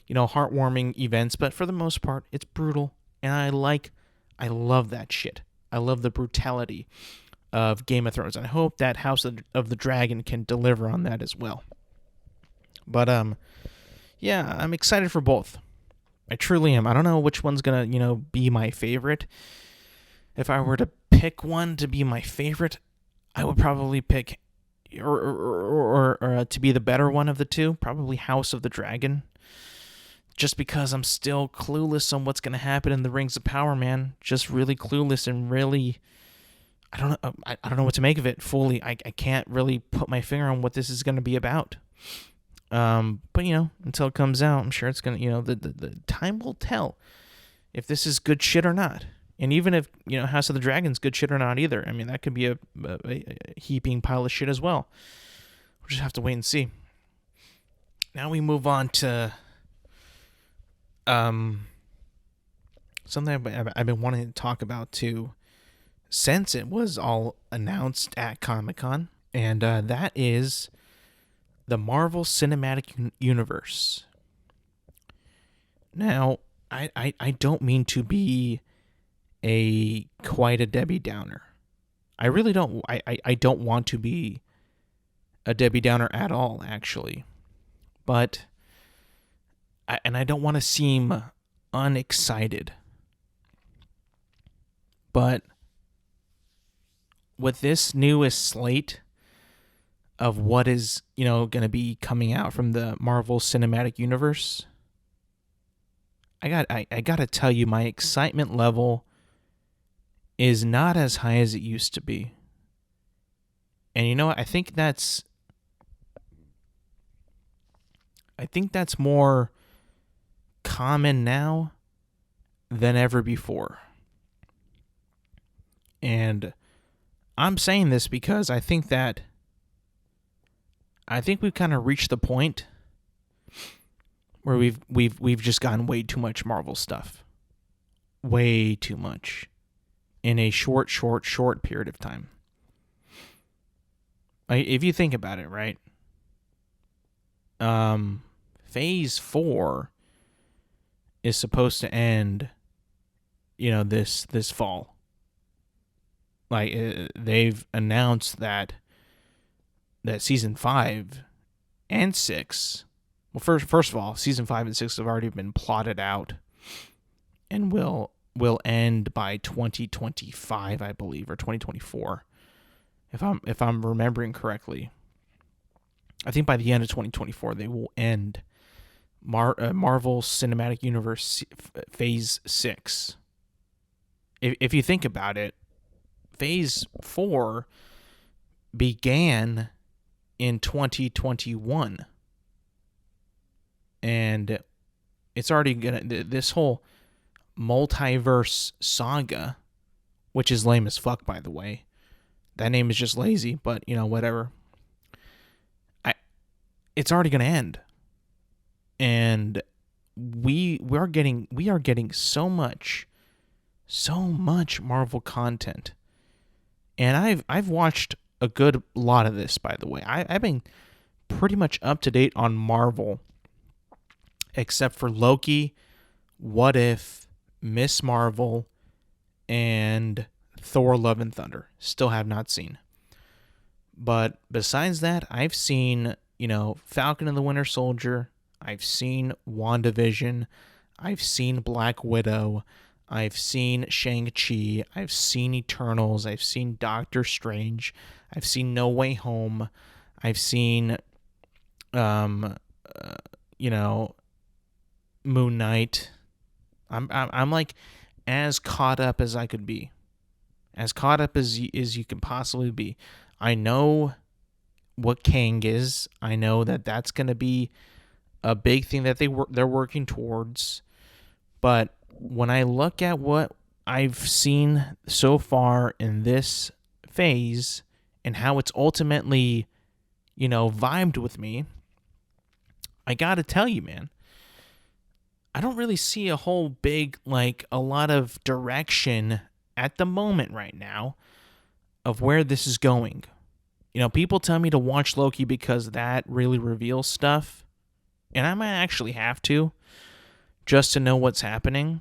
heartwarming events. But for the most part, it's brutal, and I love that shit. I love the brutality of Game of Thrones, and I hope that House of the Dragon can deliver on that as well. But yeah, I'm excited for both. I truly am. I don't know which one's gonna be my favorite. If I were to pick one to be my favorite, I would probably pick or to be the better one of the two, probably House of the Dragon. Just because I'm still clueless on what's gonna happen in the Rings of Power, man. Just really clueless and really, I don't know. I don't know what to make of it fully. I can't really put my finger on what this is gonna be about. But until it comes out, I'm sure it's gonna. The time will tell if this is good shit or not. And even if House of the Dragon's good shit or not either. I mean, that could be a heaping pile of shit as well. We'll just have to wait and see. Now we move on to something I've been wanting to talk about too, since it was all announced at Comic-Con, and that is the Marvel Cinematic Universe. Now, I don't mean to be quite a Debbie Downer. I really don't. I don't want to be a Debbie Downer at all, actually. But I don't want to seem unexcited. But with this newest slate of what is, going to be coming out from the Marvel Cinematic Universe, I gotta tell you, my excitement level is not as high as it used to be. And you know what? I think that's more common now than ever before. And I'm saying this because I think we've kind of reached the point where we've just gotten way too much Marvel stuff. Way too much in a short period of time. Like, if you think about it, right? Phase 4 is supposed to end, this fall. Like, they've announced that season 5 and 6. Well, first of all, season 5 and 6 have already been plotted out, and will end by 2025, I believe, or 2024, if I'm remembering correctly. I think by the end of 2024 they will end Marvel Cinematic Universe Phase 6. If you think about it, Phase 4 began in 2021. And it's already this whole multiverse saga, which is lame as fuck, by the way. That name is just lazy, but whatever. It's already going to end. And we are getting so much Marvel content. And I've watched a good lot of this, by the way. I've been pretty much up to date on Marvel, except for Loki, What If, Miss Marvel, and Thor Love and Thunder. Still have not seen. But besides that, I've seen, Falcon and the Winter Soldier. I've seen WandaVision. I've seen Black Widow. I've seen Shang-Chi. I've seen Eternals. I've seen Doctor Strange. I've seen No Way Home. I've seen, Moon Knight. I'm like as caught up as I could be. As caught up as you can possibly be. I know what Kang is. I know that that's going to be a big thing that they're working towards. But when I look at what I've seen so far in this phase and how it's ultimately, vibed with me, I got to tell you, man, I don't really see a whole big, a lot of direction at the moment right now of where this is going. People tell me to watch Loki because that really reveals stuff. And I might actually have to, just to know what's happening.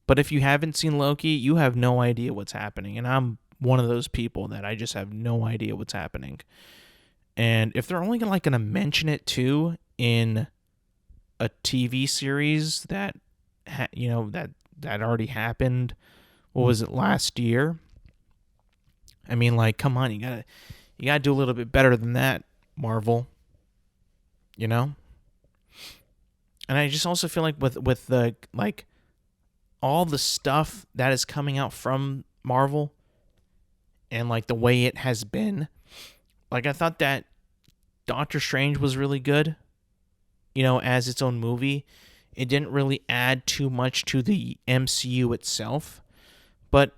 But if you haven't seen Loki, you have no idea what's happening. And I'm one of those people that I just have no idea what's happening. And if they're only going to mention it too in a TV series that that already happened, what was it, last year? I mean, come on, you gotta do a little bit better than that, Marvel. And I just also feel like with the all the stuff that is coming out from Marvel and the way it has been, I thought that Doctor Strange was really good, as its own movie. It didn't really add too much to the MCU itself, but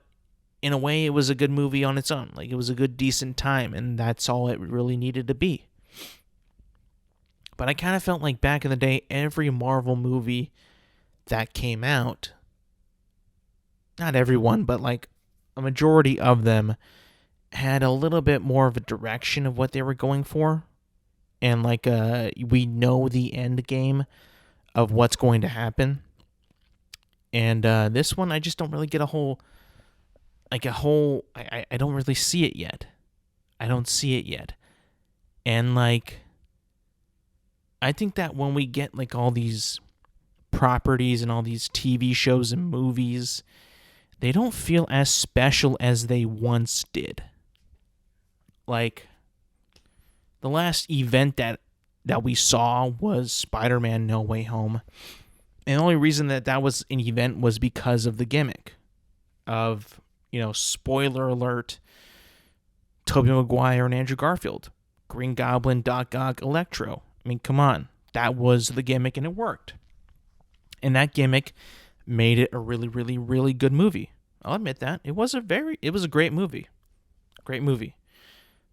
in a way it was a good movie on its own. It was a good, decent time, and that's all it really needed to be. But I kind of felt like back in the day, every Marvel movie that came out, not everyone, but a majority of them, had a little bit more of a direction of what they were going for. And we know the end game of what's going to happen. And this one, I just don't really get I don't really see it yet. I don't see it yet. And I think that when we get all these properties and all these TV shows and movies, they don't feel as special as they once did. The last event that we saw was Spider-Man No Way Home. And the only reason that was an event was because of the gimmick of, spoiler alert, Tobey Maguire and Andrew Garfield, Green Goblin, Doc Ock, Electro. I mean, come on. That was the gimmick, and it worked. And that gimmick made it a really, really, really good movie. I'll admit that. It was a great movie. Great movie.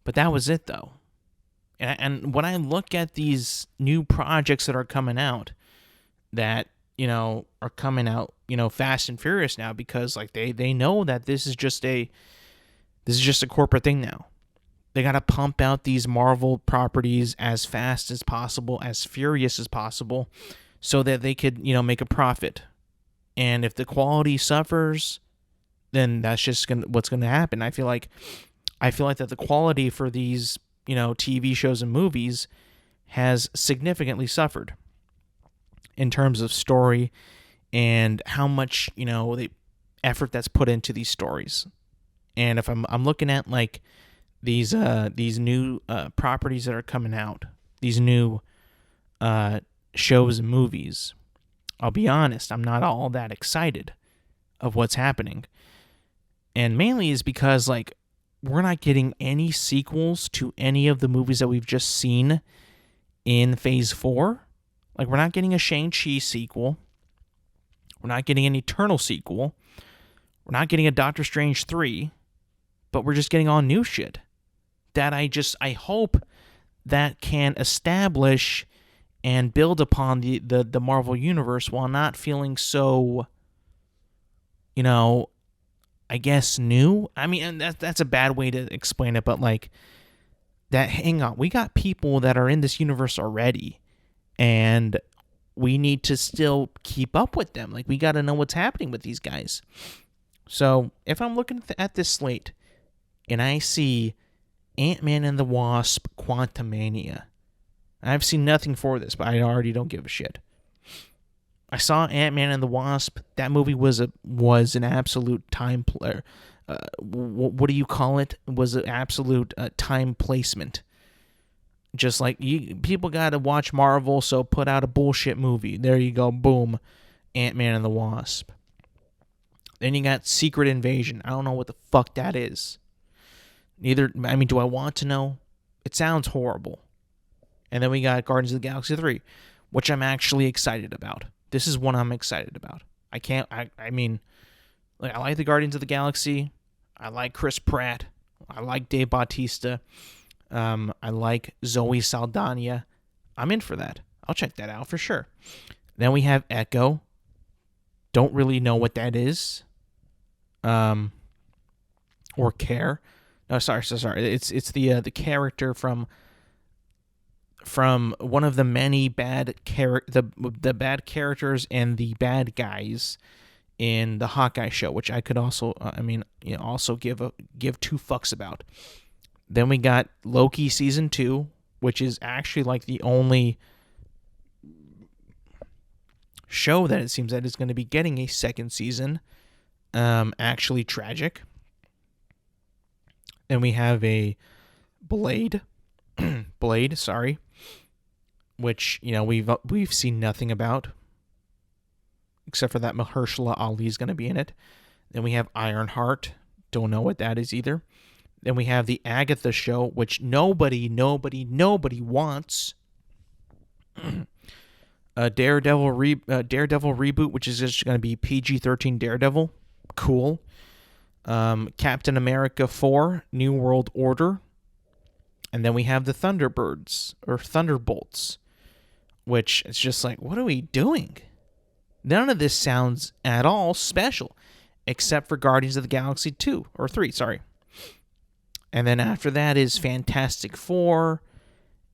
But that was it, though. And when I look at these new projects that are coming out, that, are coming out, fast and furious now, because like they know that this is just a corporate thing now. They got to pump out these Marvel properties as fast as possible, as furious as possible, so that they could, make a profit. And if the quality suffers, then that's just what's going to happen. I feel like that the quality for these, TV shows and movies has significantly suffered in terms of story and how much, the effort that's put into these stories. And if I'm looking at like these new properties that are coming out, these new shows and movies, I'll be honest, I'm not all that excited of what's happening. And mainly is because like we're not getting any sequels to any of the movies that we've just seen in Phase 4. Like we're not getting a Shang-Chi sequel. We're not getting an Eternal sequel. We're not getting a Doctor Strange 3. But we're just getting all new shit that I hope that can establish and build upon the Marvel Universe while not feeling so, I guess new. I mean, and that's a bad way to explain it, but like that, hang on, we got people that are in this universe already, and we need to still keep up with them. Like we got to know what's happening with these guys. So if I'm looking at this slate, and I see Ant-Man and the Wasp, Quantumania. I've seen nothing for this, but I already don't give a shit. I saw Ant-Man and the Wasp. That movie was an absolute time player. What do you call it? It was an absolute time placement. Just like people got to watch Marvel, so put out a bullshit movie. There you go, boom, Ant-Man and the Wasp. Then you got Secret Invasion. I don't know what the fuck that is. Do I want to know? It sounds horrible. And then we got Guardians of the Galaxy 3, which I'm actually excited about. This is one I'm excited about. I like the Guardians of the Galaxy. I like Chris Pratt. I like Dave Bautista. I like Zoe Saldana. I'm in for that. I'll check that out for sure. Then we have Echo. Don't really know what that is. Or care. No, sorry. It's the character from one of the many bad the bad characters and the bad guys in the Hawkeye show, which I could also also give two fucks about. Then we got Loki season 2, which is actually like the only show that it seems that is going to be getting a second season. Actually tragic. Then we have a Blade, which we've seen nothing about, except for that Mahershala Ali is going to be in it. Then we have Ironheart, don't know what that is either. Then we have the Agatha show, which nobody wants. A Daredevil reboot, which is just going to be PG-13 Daredevil, cool. Captain America 4, New World Order. And then we have the Thunderbolts, which it's just like, what are we doing? None of this sounds at all special, except for Guardians of the Galaxy 2, or 3, sorry. And then after that is Fantastic Four,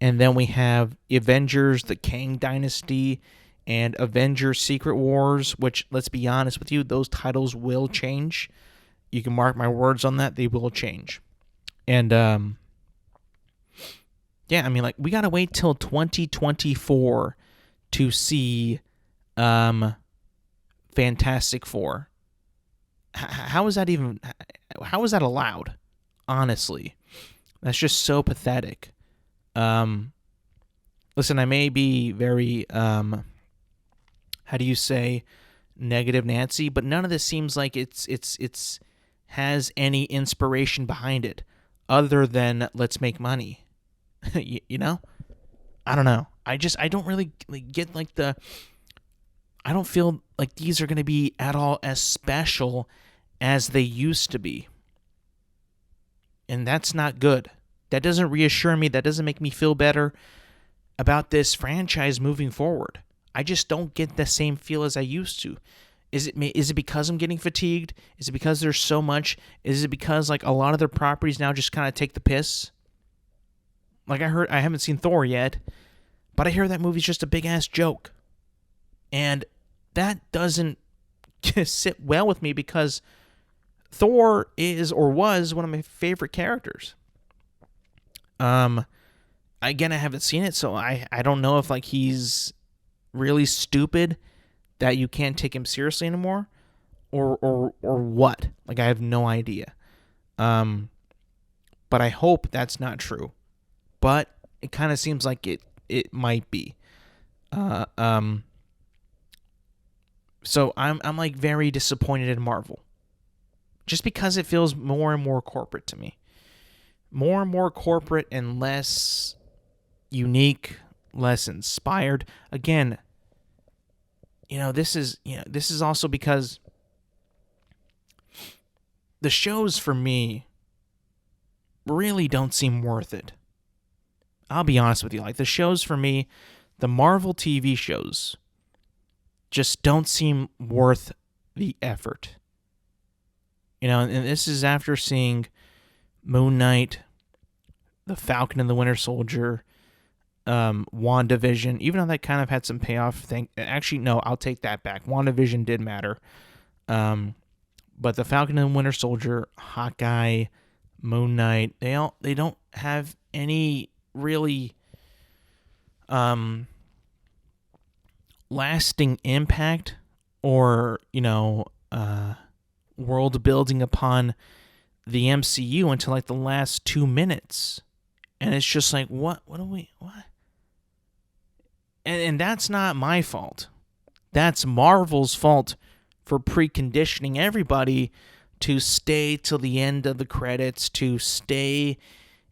and then we have Avengers, the Kang Dynasty, and Avengers Secret Wars, which, let's be honest with you, those titles will change. You can mark my words on that, they will change. And, we gotta wait till 2024 to see Fantastic Four. How is that allowed? Honestly, that's just so pathetic. Listen, I may be very how do you say, negative Nancy, but none of this seems like it's has any inspiration behind it other than let's make money. you know? I don't know. I don't really get I don't feel like these are going to be at all as special as they used to be. And that's not good. That doesn't reassure me. That doesn't make me feel better about this franchise moving forward. I just don't get the same feel as I used to. Is it because I'm getting fatigued? Is it because there's so much? Is it because like a lot of their properties now just kind of take the piss? Like I haven't seen Thor yet, but I hear that movie's just a big ass joke. And that doesn't sit well with me because Thor is or was one of my favorite characters. Again, I haven't seen it, so I don't know if like he's really stupid that you can't take him seriously anymore, or what. Like I have no idea. But I hope that's not true. But it kind of seems like it might be. So I'm like very disappointed in Marvel. Just because it feels more and more corporate to me. More and more corporate and less unique, less inspired. Again, this is also because the shows for me really don't seem worth it. I'll be honest with you. Like the shows for me, the Marvel TV shows just don't seem worth the effort. And this is after seeing Moon Knight, The Falcon and the Winter Soldier, WandaVision, even though that kind of had some payoff. Actually, no, I'll take that back. WandaVision did matter. But The Falcon and the Winter Soldier, Hawkeye, Moon Knight, they don't have any really lasting impact or, world building upon the MCU until like the last 2 minutes. And it's just like, what? And that's not my fault. That's Marvel's fault for preconditioning everybody to stay till the end of the credits, to stay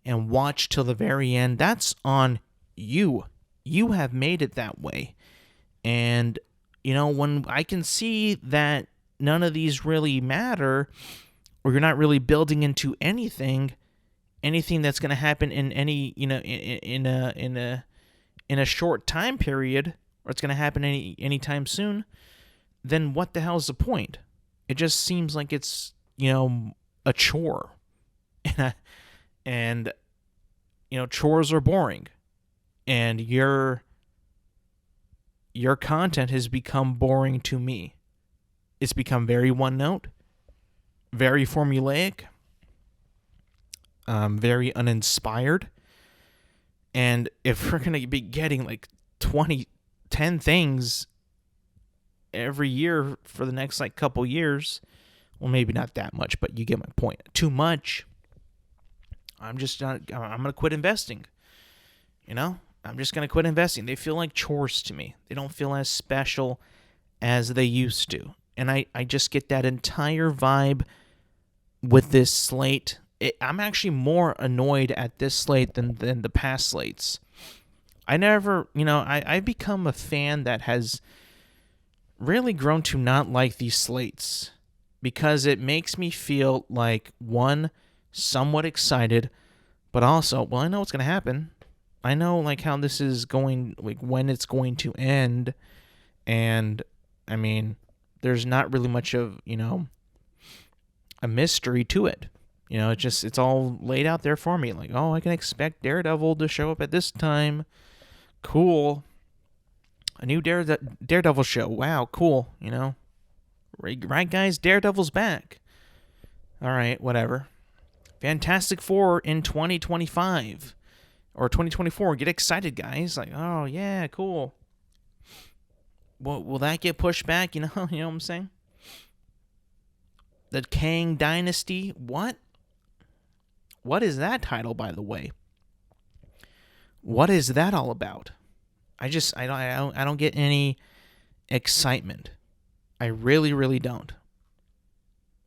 and watch till the very end. That's on you. You have made it that way. And, when I can see that none of these really matter, or you're not really building into anything that's going to happen in any, in a short time period, or it's going to happen anytime soon, then what the hell is the point? It just seems like it's, a chore. And chores are boring. And your content has become boring to me. It's become very one note, very formulaic, very uninspired. And if we're going to be getting like 10 things every year for the next like couple years, well, maybe not that much, but you get my point. Too much. I'm going to quit investing. I'm just going to quit investing. They feel like chores to me. They don't feel as special as they used to. And I just get that entire vibe with this slate. I'm actually more annoyed at this slate than the past slates. I've become a fan that has really grown to not like these slates because it makes me feel like, one, somewhat excited, but also, well, I know what's going to happen. I know like how this is going, like when it's going to end. And I mean, there's not really much of, a mystery to it. It's all laid out there for me. Like, oh, I can expect Daredevil to show up at this time. Cool. A new Daredevil show. Wow, cool. Right, guys? Daredevil's back. All right, whatever. Fantastic Four in 2025. Or 2024. Get excited, guys. Like, oh, yeah, cool. Well, will that get pushed back? You know what I'm saying? The Kang Dynasty. What? What is that title, by the way? What is that all about? I don't get any excitement. I really, really don't.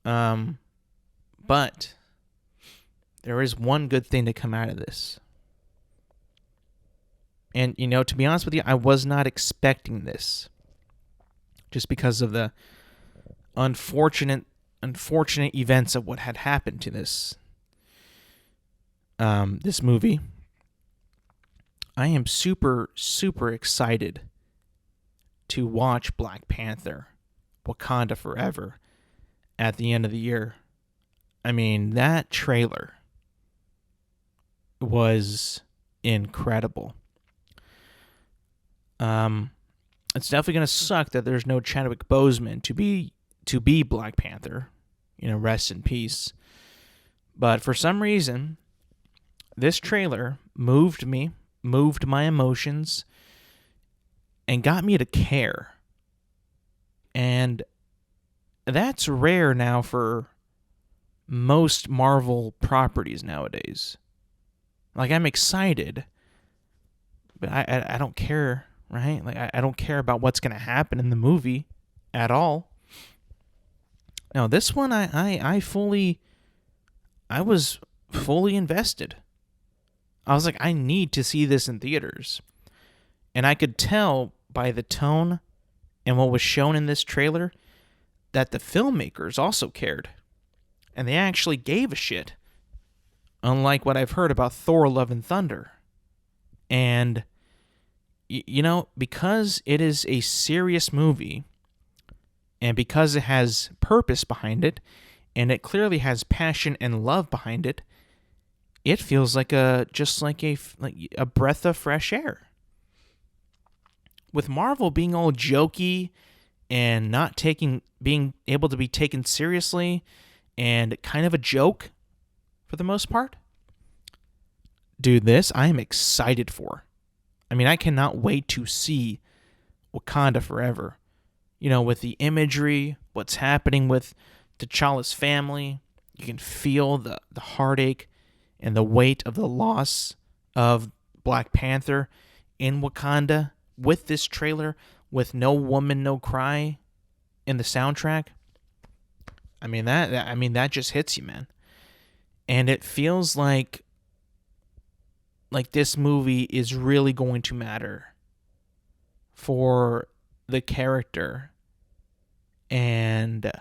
But there is one good thing to come out of this. And, to be honest with you, I was not expecting this. Just because of the unfortunate events of what had happened to this movie. I am super, super excited to watch Black Panther, Wakanda Forever, at the end of the year. I mean, that trailer was incredible. It's definitely going to suck that there's no Chadwick Boseman to be Black Panther. Rest in peace. But for some reason, this trailer moved my emotions, and got me to care. And that's rare now for most Marvel properties nowadays. Like, I'm excited, but I don't care, right? Like, I don't care about what's going to happen in the movie at all. Now, this one, I was fully invested. I was like, I need to see this in theaters. And I could tell by the tone and what was shown in this trailer that the filmmakers also cared. And they actually gave a shit. Unlike what I've heard about Thor: Love and Thunder. And, because it is a serious movie, and because it has purpose behind it, and it clearly has passion and love behind it, it feels like a breath of fresh air. With Marvel being all jokey and not being able to be taken seriously and kind of a joke for the most part, dude, this I am excited for. I mean, I cannot wait to see Wakanda Forever. With the imagery, what's happening with T'Challa's family, you can feel the heartache and the weight of the loss of Black Panther in Wakanda with this trailer, with No Woman, No Cry in the soundtrack. I mean, that just hits you, man. And it feels like this movie is really going to matter for the character and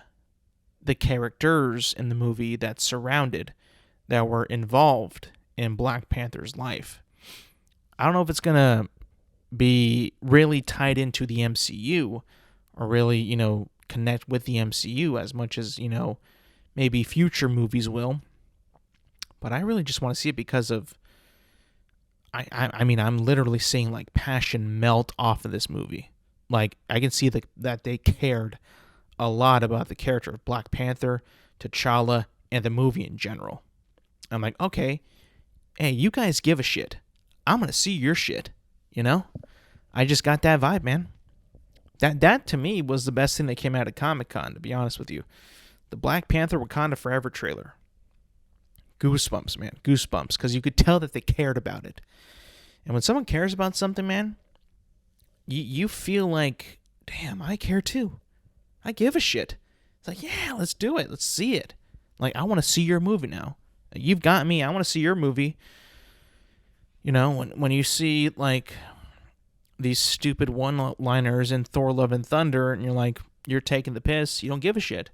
the characters in the movie that were involved in Black Panther's life. I don't know if it's going to be really tied into the MCU or really, connect with the MCU as much as, maybe future movies will. But I really just want to see it because of, I mean, I'm literally seeing like passion melt off of this movie. Like, I can see that they cared a lot about the character of Black Panther, T'Challa, and the movie in general. I'm like, okay, hey, you guys give a shit. I'm going to see your shit, I just got that vibe, man. That to me was the best thing that came out of Comic-Con, to be honest with you. The Black Panther Wakanda Forever trailer. Goosebumps, man. Goosebumps. Because you could tell that they cared about it. And when someone cares about something, man, you feel like, damn, I care too. I give a shit. It's like, yeah, let's do it. Let's see it. Like, I want to see your movie now. You've got me. I want to see your movie. When you see, like, these stupid one-liners in Thor: Love and Thunder, and you're like, you're taking the piss, you don't give a shit.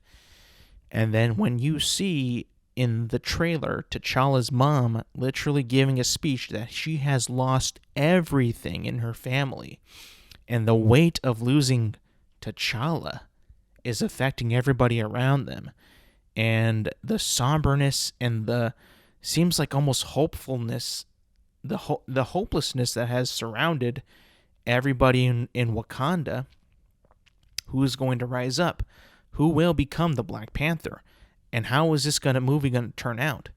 And then when you see in the trailer T'Challa's mom literally giving a speech that she has lost everything in her family, and the weight of losing T'Challa is affecting everybody around them, and the somberness and the seems like almost hopefulness, the hopelessness that has surrounded everybody in Wakanda, who is going to rise up, who will become the Black Panther, and how is this movie going to turn out?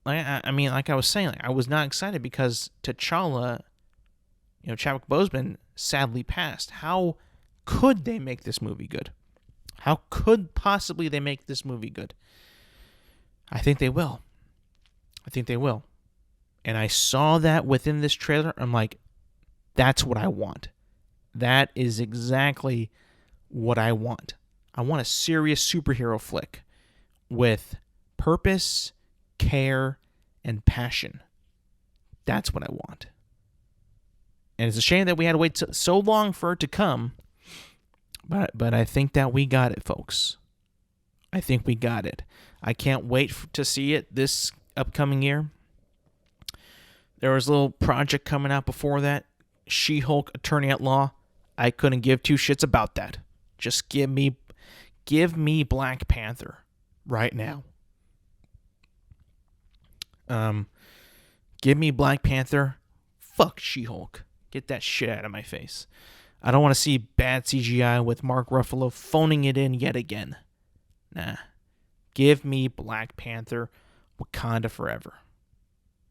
I mean, like I was saying, I was not excited because T'Challa, Chadwick Boseman sadly passed. How could they make this movie good? How could possibly they make this movie good? I think they will. And I saw that within this trailer. I'm like, that's what I want. That is exactly what I want. I want a serious superhero flick with purpose, care, and passion. That's what I want. And it's a shame that we had to wait so long for it to come. But I think that we got it, folks. I think we got it. I can't wait to see it this upcoming year. There was a little project coming out before that. She-Hulk Attorney at Law. I couldn't give two shits about that. Just give me Black Panther right now. Give me Black Panther. Fuck She-Hulk. Get that shit out of my face. I don't want to see bad CGI with Mark Ruffalo phoning it in yet again. Nah. Give me Black Panther, Wakanda Forever.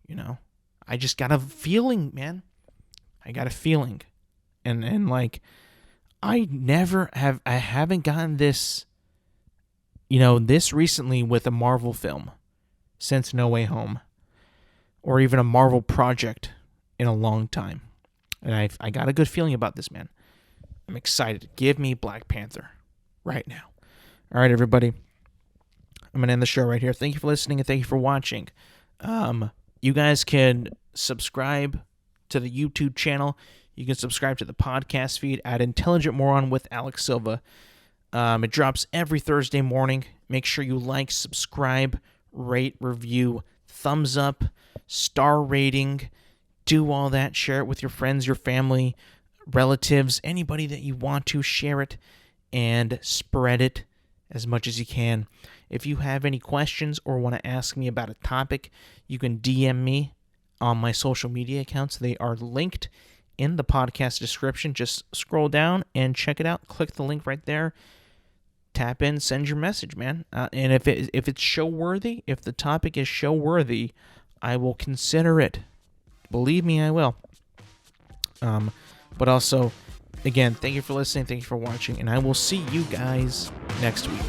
You know? I just got a feeling, man. I got a feeling. And like, I haven't gotten this, this recently with a Marvel film since No Way Home. Or even a Marvel project in a long time. And I got a good feeling about this, man. I'm excited. Give me Black Panther right now. All right, everybody. I'm going to end the show right here. Thank you for listening and thank you for watching. You guys can subscribe to the YouTube channel. You can subscribe to the podcast feed at Intelligent Moron with Alex Silva. It drops every Thursday morning. Make sure you like, subscribe, rate, review, thumbs up, star rating. Do all that. Share it with your friends, your family, relatives, anybody that you want to. Share it and spread it as much as you can. If you have any questions or want to ask me about a topic, you can DM me on my social media accounts. They are linked in the podcast description. Just scroll down and check it out. Click the link right there. Tap in, send your message, man. And if it's show worthy, if the topic is show worthy, I will consider it. Believe me, I will. But also, again, thank you for listening. Thank you for watching. And I will see you guys next week.